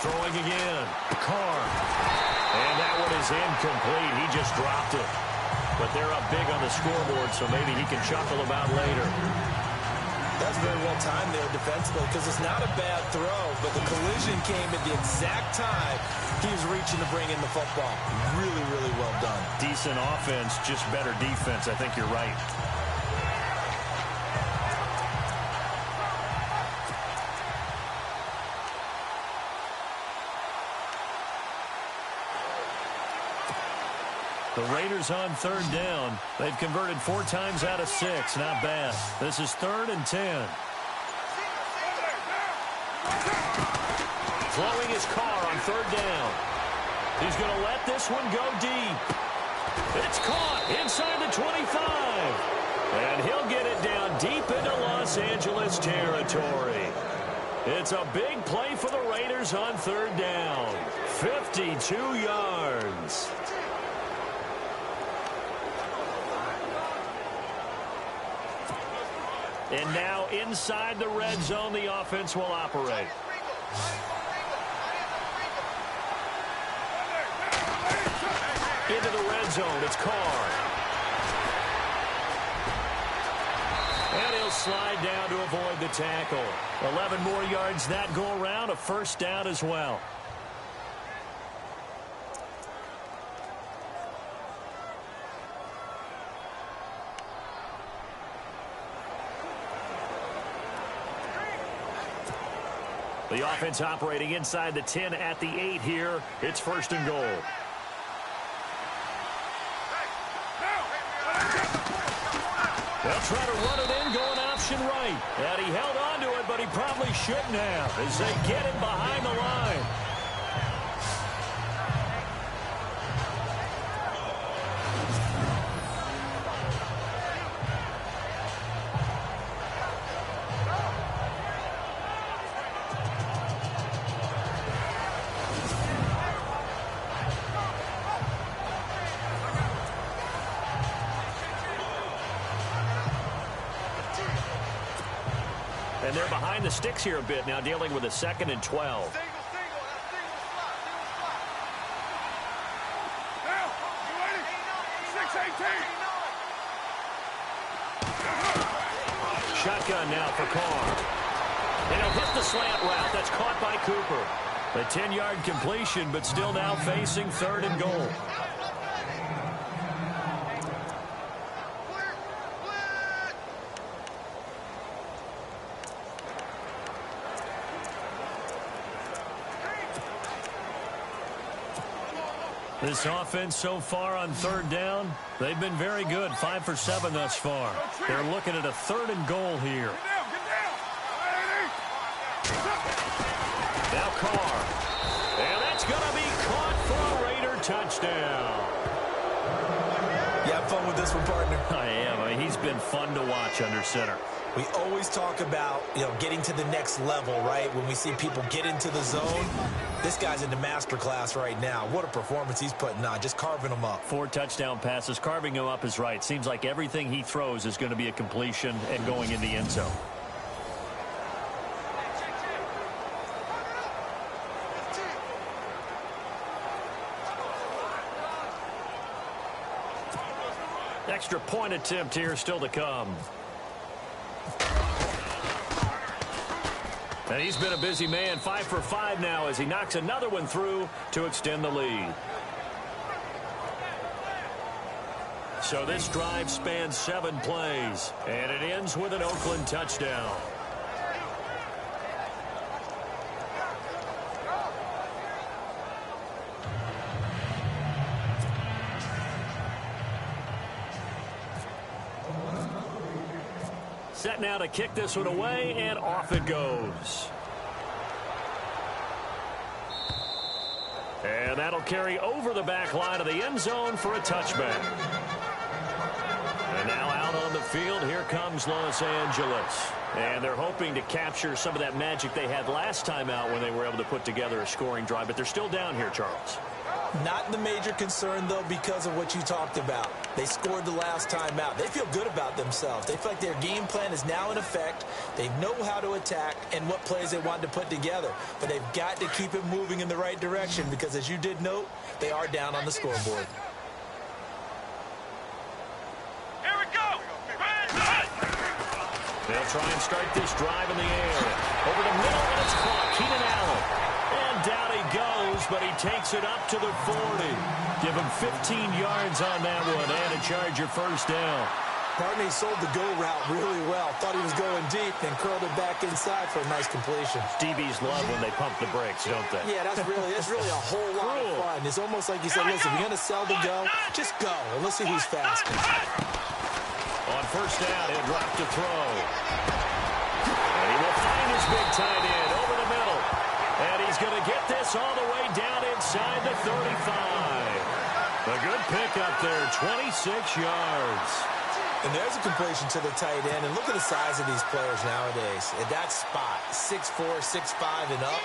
Throwing again. Carr. And that one is incomplete. He just dropped it. But they're up big on the scoreboard, so maybe he can chuckle about later. That's very well timed there defensively because it's not a bad throw, but the collision came at the exact time he was reaching to bring in the football. Really, really well done. Decent offense, just better defense. I think you're right. The Raiders on third down. They've converted 4 times out of 6. Not bad. This is 3rd and 10. Throwing his car on third down. He's going to let this one go deep. It's caught inside the 25. And he'll get it down deep into Los Angeles territory. It's a big play for the Raiders on third down. 52 yards. And now inside the red zone, the offense will operate. Into the red zone, it's Carr. And he'll slide down to avoid the tackle. 11 more yards that go around, a first down as well. The offense operating inside the 10 at the 8 here. It's 1st and goal. They'll try to run it in, going option right. And he held on to it, but he probably shouldn't have as they get him behind the line. And they're behind the sticks here a bit now, dealing with a 2nd and 12. Shotgun now for Carr. And he'll hit the slant route. That's caught by Cooper. A 10-yard completion, but still now facing 3rd and goal. This offense so far on 3rd down, they've been very good. 5 for 7 thus far. They're looking at a 3rd and goal here. Now Carr. And that's going to be caught for a Raider touchdown. You have fun with this one, partner? I am. I mean, he's been fun to watch under center. We always talk about, getting to the next level, right? When we see people get into the zone, this guy's in the master class right now. What a performance he's putting on, just carving them up. 4 touchdown passes. Carving him up is right. Seems like everything he throws is going to be a completion and going in the end zone. Extra point attempt here still to come. And he's been a busy man. 5 for 5 now as he knocks another one through to extend the lead. So this drive spans 7 plays, and it ends with an Oakland touchdown. Set now to kick this one away, and off it goes. And that'll carry over the back line of the end zone for a touchback. And now out on the field, here comes Los Angeles. And they're hoping to capture some of that magic they had last time out when they were able to put together a scoring drive. But they're still down here, Charles. Not the major concern, though, because of what you talked about. They scored the last time out. They feel good about themselves. They feel like their game plan is now in effect. They know how to attack and what plays they want to put together. But they've got to keep it moving in the right direction because, as you did note, they are down on the scoreboard. Here we go. They'll try and start this drive in the air. Over the middle, and it's caught. Keenan Allen. And down he goes, but he takes it up to the 40. Give him 15 yards on that one, and a Charger first down. Partner, he sold the go route really well. Thought he was going deep, then curled it back inside for a nice completion. DBs love when they pump the brakes, don't they? Yeah, that's really a whole lot of fun. It's almost like you said, listen, if you're going to sell the go, just go, and let's see who's faster. On first down, he'll drop to throw. And he will find his big tight end over the middle. And he's going to get this all the way down inside the 35. A good pickup there, 26 yards. And there's a completion to the tight end. And look at the size of these players nowadays. At that spot, 6'4", 6'5", and up.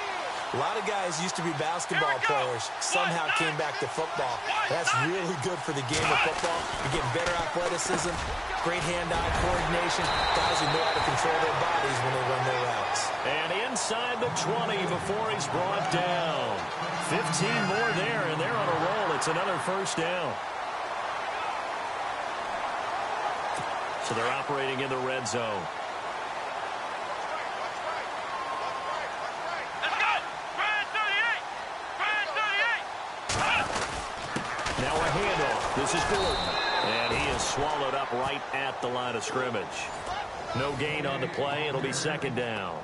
A lot of guys used to be basketball players, somehow came back to football. That's really good for the game of football. You're getting better athleticism, great hand-eye coordination, guys who know how to control their bodies when they run their routes. And inside the 20 before he's brought down. 15 more there, and they're on a roll. It's another first down. So they're operating in the red zone. Now a handoff. This is Gordon. And he is swallowed up right at the line of scrimmage. No gain on the play. It'll be second down.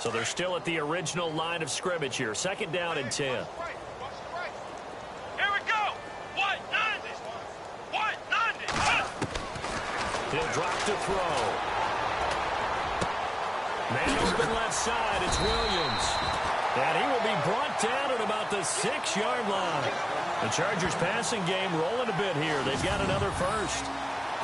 So they're still at the original line of scrimmage here. Second down and 10. Here we go. 190. 190. He'll drop to throw. Man open left side, it's Williams. And he will be brought down at about the 6-yard line. The Chargers passing game rolling a bit here. They've got another first.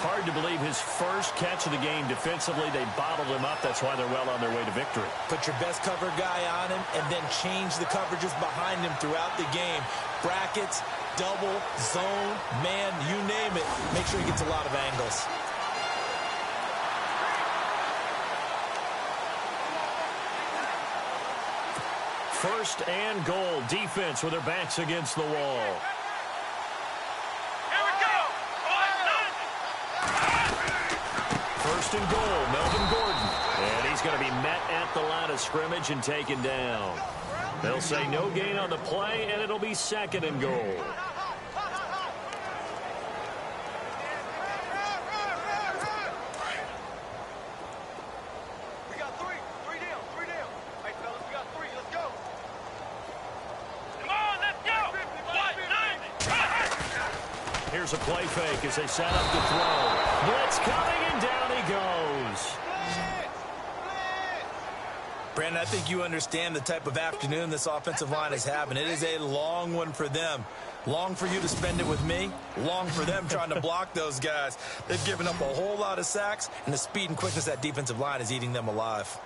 Hard to believe his first catch of the game defensively. They bottled him up. That's why they're well on their way to victory. Put your best cover guy on him and then change the coverages behind him throughout the game. Brackets, double, zone, man, you name it. Make sure he gets a lot of angles. First and goal. Defense with their backs against the wall. Here we go. First and goal, Melvin Gordon. And he's going to be met at the line of scrimmage and taken down. They'll say no gain on the play, and it'll be second and goal. We got three. Three down. Three down. Hey, fellas, we got three. Let's go. Come on, let's go. Here's a play fake as they set up to throw. Blitz coming, and down he goes. Brandon, I think you understand the type of afternoon this offensive line is having. It is a long one for them. Long for you to spend it with me. Long for them trying to block those guys. They've given up a whole lot of sacks, and the speed and quickness of that defensive line is eating them alive.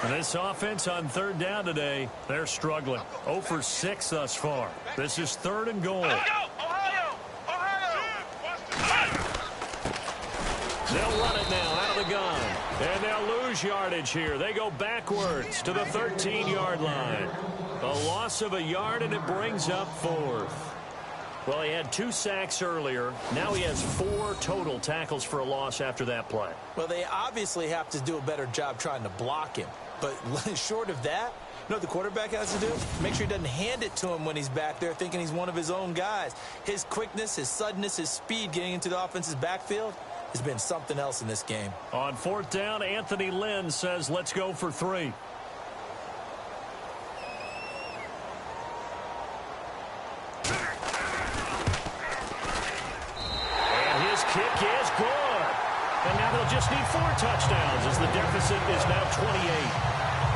And this offense on third down today, they're struggling. 0 for 6 thus far. This is third and goal. Let's go. Ohio. They'll run it now out of the gun. And they'll lose yardage here. They go backwards to the 13-yard line. A loss of a yard, and it brings up fourth. Well, he had 2 sacks earlier. Now he has 4 total tackles for a loss after that play. Well, they obviously have to do a better job trying to block him. But short of that, you know what the quarterback has to do? Make sure he doesn't hand it to him when he's back there thinking he's one of his own guys. His quickness, his suddenness, his speed getting into the offense's backfield has been something else in this game. On fourth down, Anthony Lynn says, let's go for 3. And his kick is good. And now they'll just need 4 touchdowns as the deficit is now 28.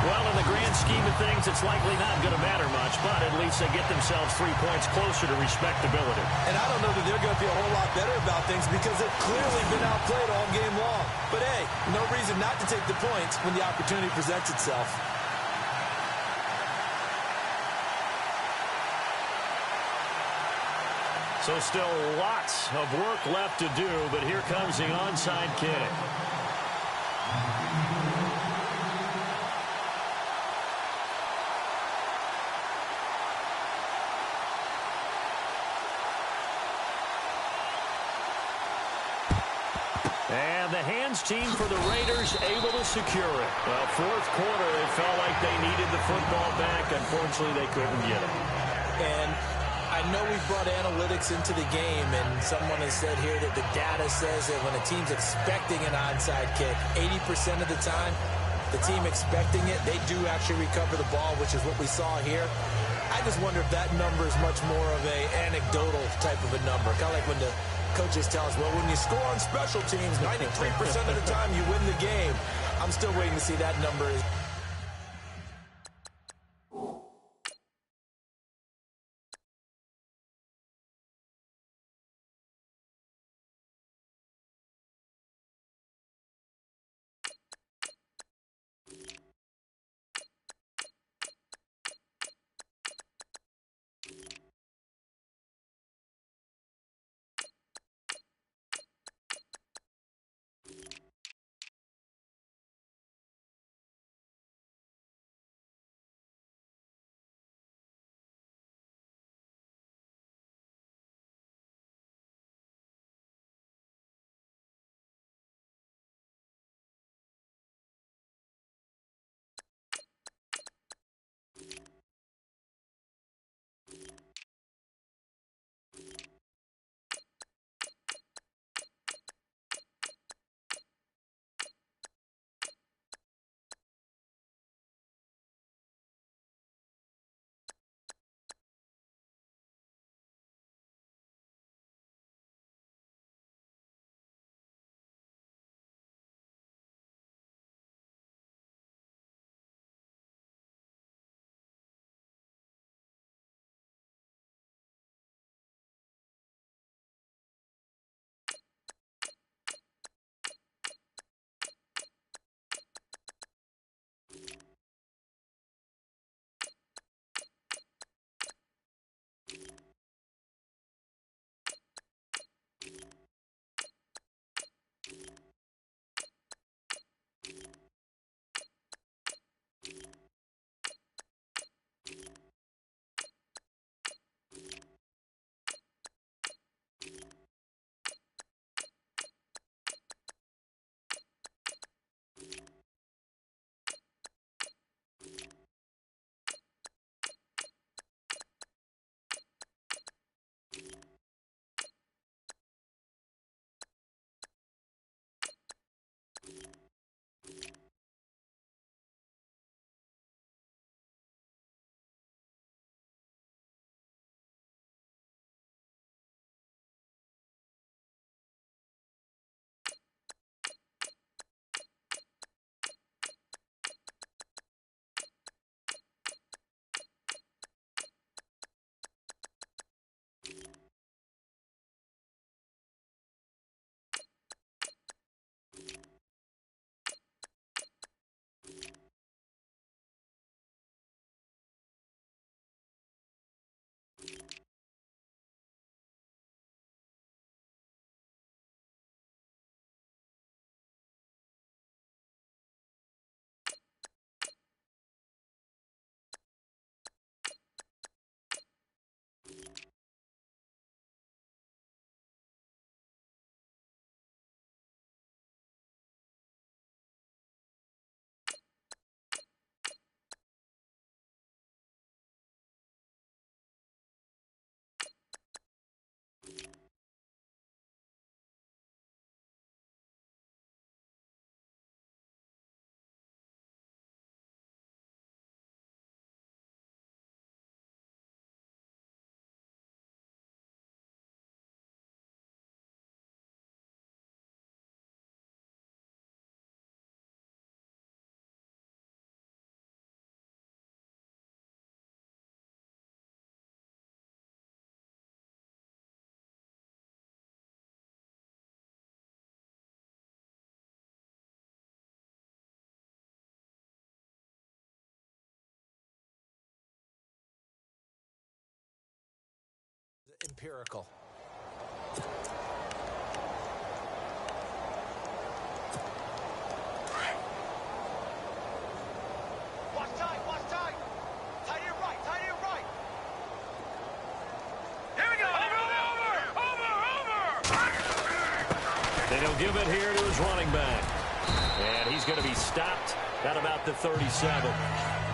Well, in the grand scheme of things, it's likely not going to matter much, but at least they get themselves 3 points closer to respectability. And I don't know that they're going to feel a whole lot better about things because they've clearly been outplayed all game long. But, hey, no reason not to take the points when the opportunity presents itself. So still lots of work left to do, but here comes the onside kick. And the hands team for the Raiders able to secure it. Well, fourth quarter, they felt like they needed the football back. Unfortunately, they couldn't get it. And I know we've brought analytics into the game, and someone has said here that the data says that when a team's expecting an onside kick, 80% of the time, the team expecting it, they do actually recover the ball, which is what we saw here. I just wonder if that number is much more of a anecdotal type of a number, kind of like when the coaches tell us, well, when you score on special teams, 93% of the time you win the game. I'm still waiting to see that number. empirical. Watch tight, watch tight. Tight end right, tight end right. Here we go. Over. And he'll give it here to his running back. And he's going to be stopped at about the 37.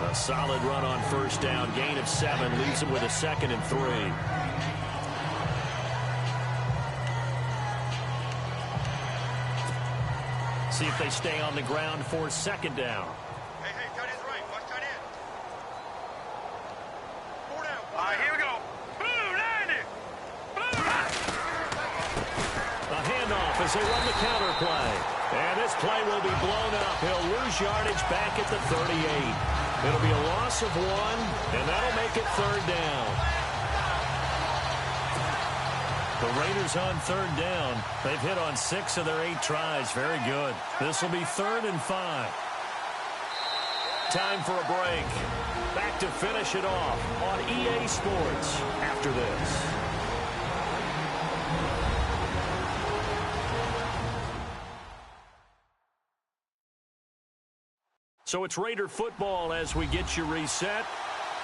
A solid run on first down. Gain of 7 leaves him with a 2nd and 3. See if they stay on the ground for 2nd down. Hey, tight end's right. Watch tight end. 4 down. All right, here we go. Blue, 90. Blue. A handoff as they run the counter play. And this play will be blown up. He'll lose yardage back at the 38. It'll be a loss of 1, and that'll make it 3rd down. The Raiders on 3rd down. They've hit on 6 of their 8 tries. Very good. This will be 3rd and 5. Time for a break. Back to finish it off on EA Sports after this. So it's Raider football as we get you reset.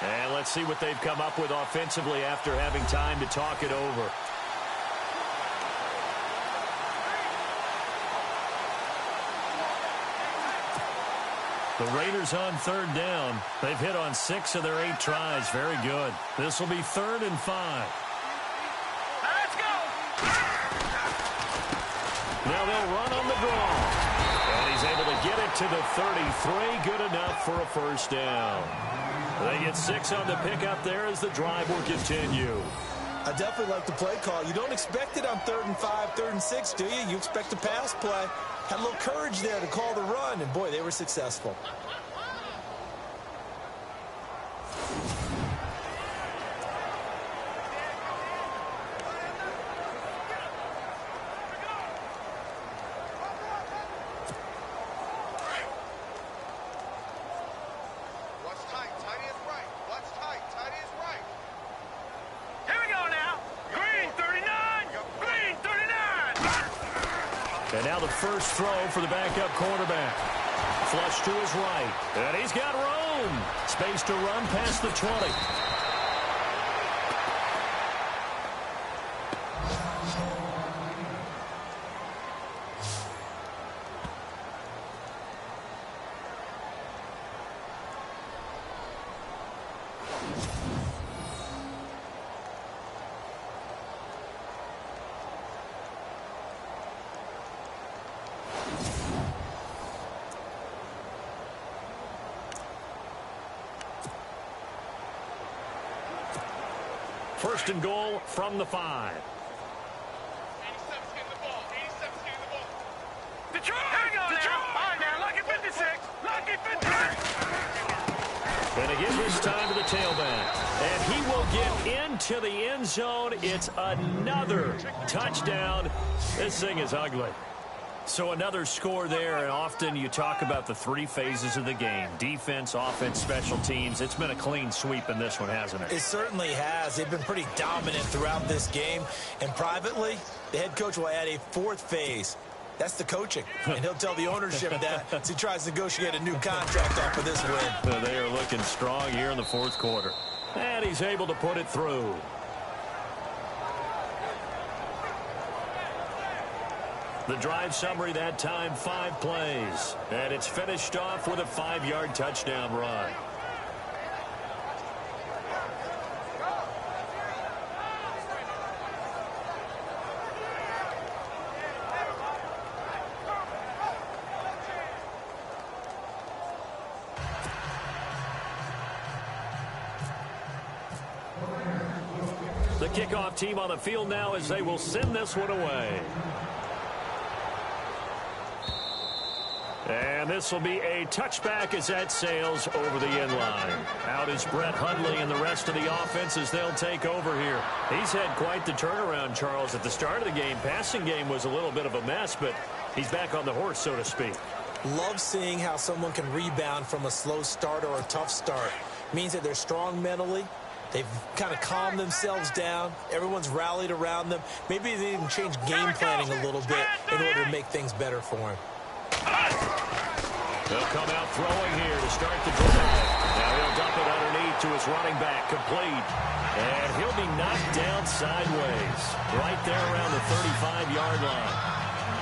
And let's see what they've come up with offensively after having time to talk it over. The Raiders on 3rd down. They've hit on 6 of their 8 tries. Very good. This will be 3rd and 5. Let's go. Now they'll run on the draw. And he's able to get it to the 33. Good enough for a 1st down. They get 6 on the pickup there as the drive will continue. I definitely like the play call. You don't expect it on 3rd and 5, 3rd and 6, do you? You expect a pass play. Had a little courage there to call the run, and boy, they were successful. And now the first throw for the backup quarterback. Flush to his right. And he's got room. Space to run past the 20. First and goal from the 5. 87's getting the ball. 87's getting the ball. Detroit! Detroit! All right, now, lucky 56. Lucky 56. And again, this time to the tailback. And he will get into the end zone. It's another touchdown. This thing is ugly. So another score there, and often you talk about the 3 phases of the game. Defense, offense, special teams. It's been a clean sweep in this one, hasn't it? It certainly has. They've been pretty dominant throughout this game. And privately, the head coach will add a 4th phase. That's the coaching. And he'll tell the ownership that as he tries to negotiate a new contract off of this win. They are looking strong here in the 4th quarter. And he's able to put it through. The drive summary that time, 5 plays. And it's finished off with a 5-yard touchdown run. The kickoff team on the field now as they will send this one away. And this will be a touchback as that sails over the end line. Out is Brett Hundley and the rest of the offense as they'll take over here. He's had quite the turnaround, Charles. At the start of the game, passing game was a little bit of a mess, but he's back on the horse, so to speak. Love seeing how someone can rebound from a slow start or a tough start. Means that they're strong mentally They've kind of calmed themselves down. Everyone's rallied around them. Maybe they even change game planning a little bit in order to make things better for him. They'll come out throwing here to start the drive. Now he'll dump it underneath to his running back, complete. And he'll be knocked down sideways, right there around the 35-yard line.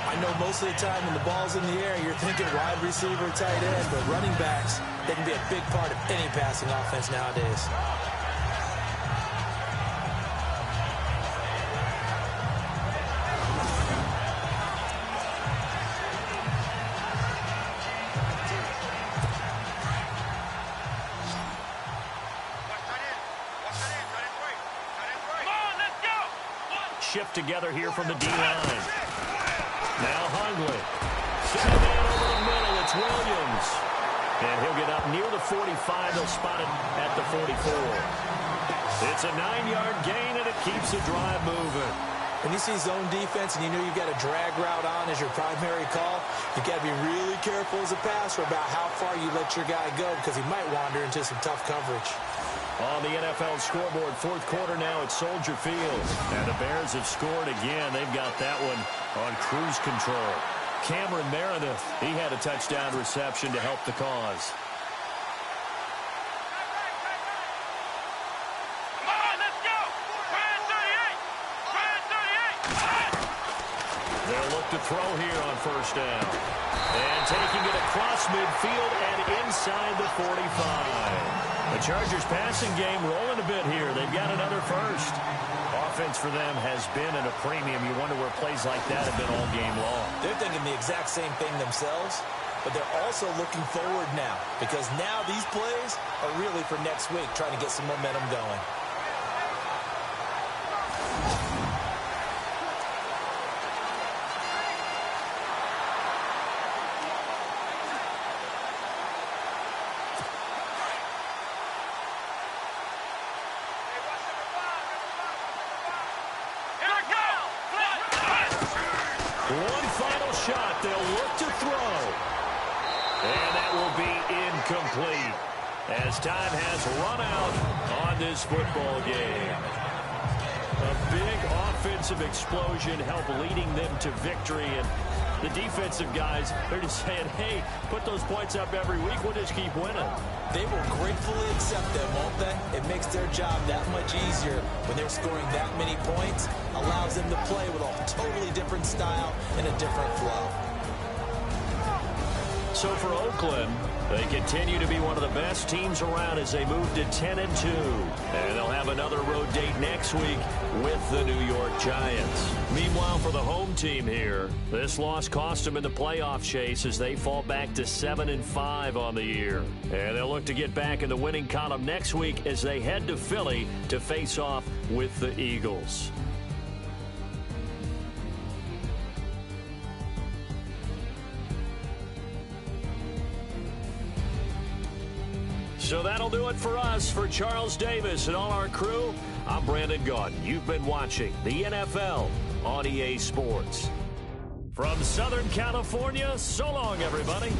I know most of the time when the ball's in the air, you're thinking wide receiver, tight end, but running backs, they can be a big part of any passing offense nowadays. Shift together here from the D-line. Now Hungley. Sending man over the middle. It's Williams. And he'll get up near the 45. They'll spot it at the 44. It's a 9-yard gain, and it keeps the drive moving. When you see zone defense and you know you've got a drag route on as your primary call, you've got to be really careful as a passer about how far you let your guy go because he might wander into some tough coverage. On the NFL scoreboard, fourth quarter now at Soldier Field. And the Bears have scored again. They've got that one on cruise control. Cameron Meredith, he had a touchdown reception to help the cause. Come on, let's go! Brand 38! They'll look to throw here on first down. And taking it across midfield and inside the 45. The Chargers passing game rolling a bit here. They've got another first. Offense for them has been at a premium. You wonder where plays like that have been all game long. They're thinking the exact same thing themselves, but they're also looking forward now because now these plays are really for next week, trying to get some momentum going. One final shot. They'll look to throw. And that will be incomplete as time has run out on this football game. A big offensive explosion helped leading them to victory. And the defensive guys, they're just saying, hey, put those points up every week. We'll just keep winning. They will gratefully accept them, won't they? It makes their job that much easier when they're scoring that many points. Allows them to play with a totally different style and a different flow. So for Oakland, they continue to be one of the best teams around as they move to 10-2. And they'll have another road date next week with the New York Giants. Meanwhile, for the home team here, this loss cost them in the playoff chase as they fall back to 7-5 on the year. And they'll look to get back in the winning column next week as they head to Philly to face off with the Eagles. So that'll do it for us. For Charles Davis and all our crew, I'm Brandon Gaudin. You've been watching the NFL on EA Sports. From Southern California, so long, everybody.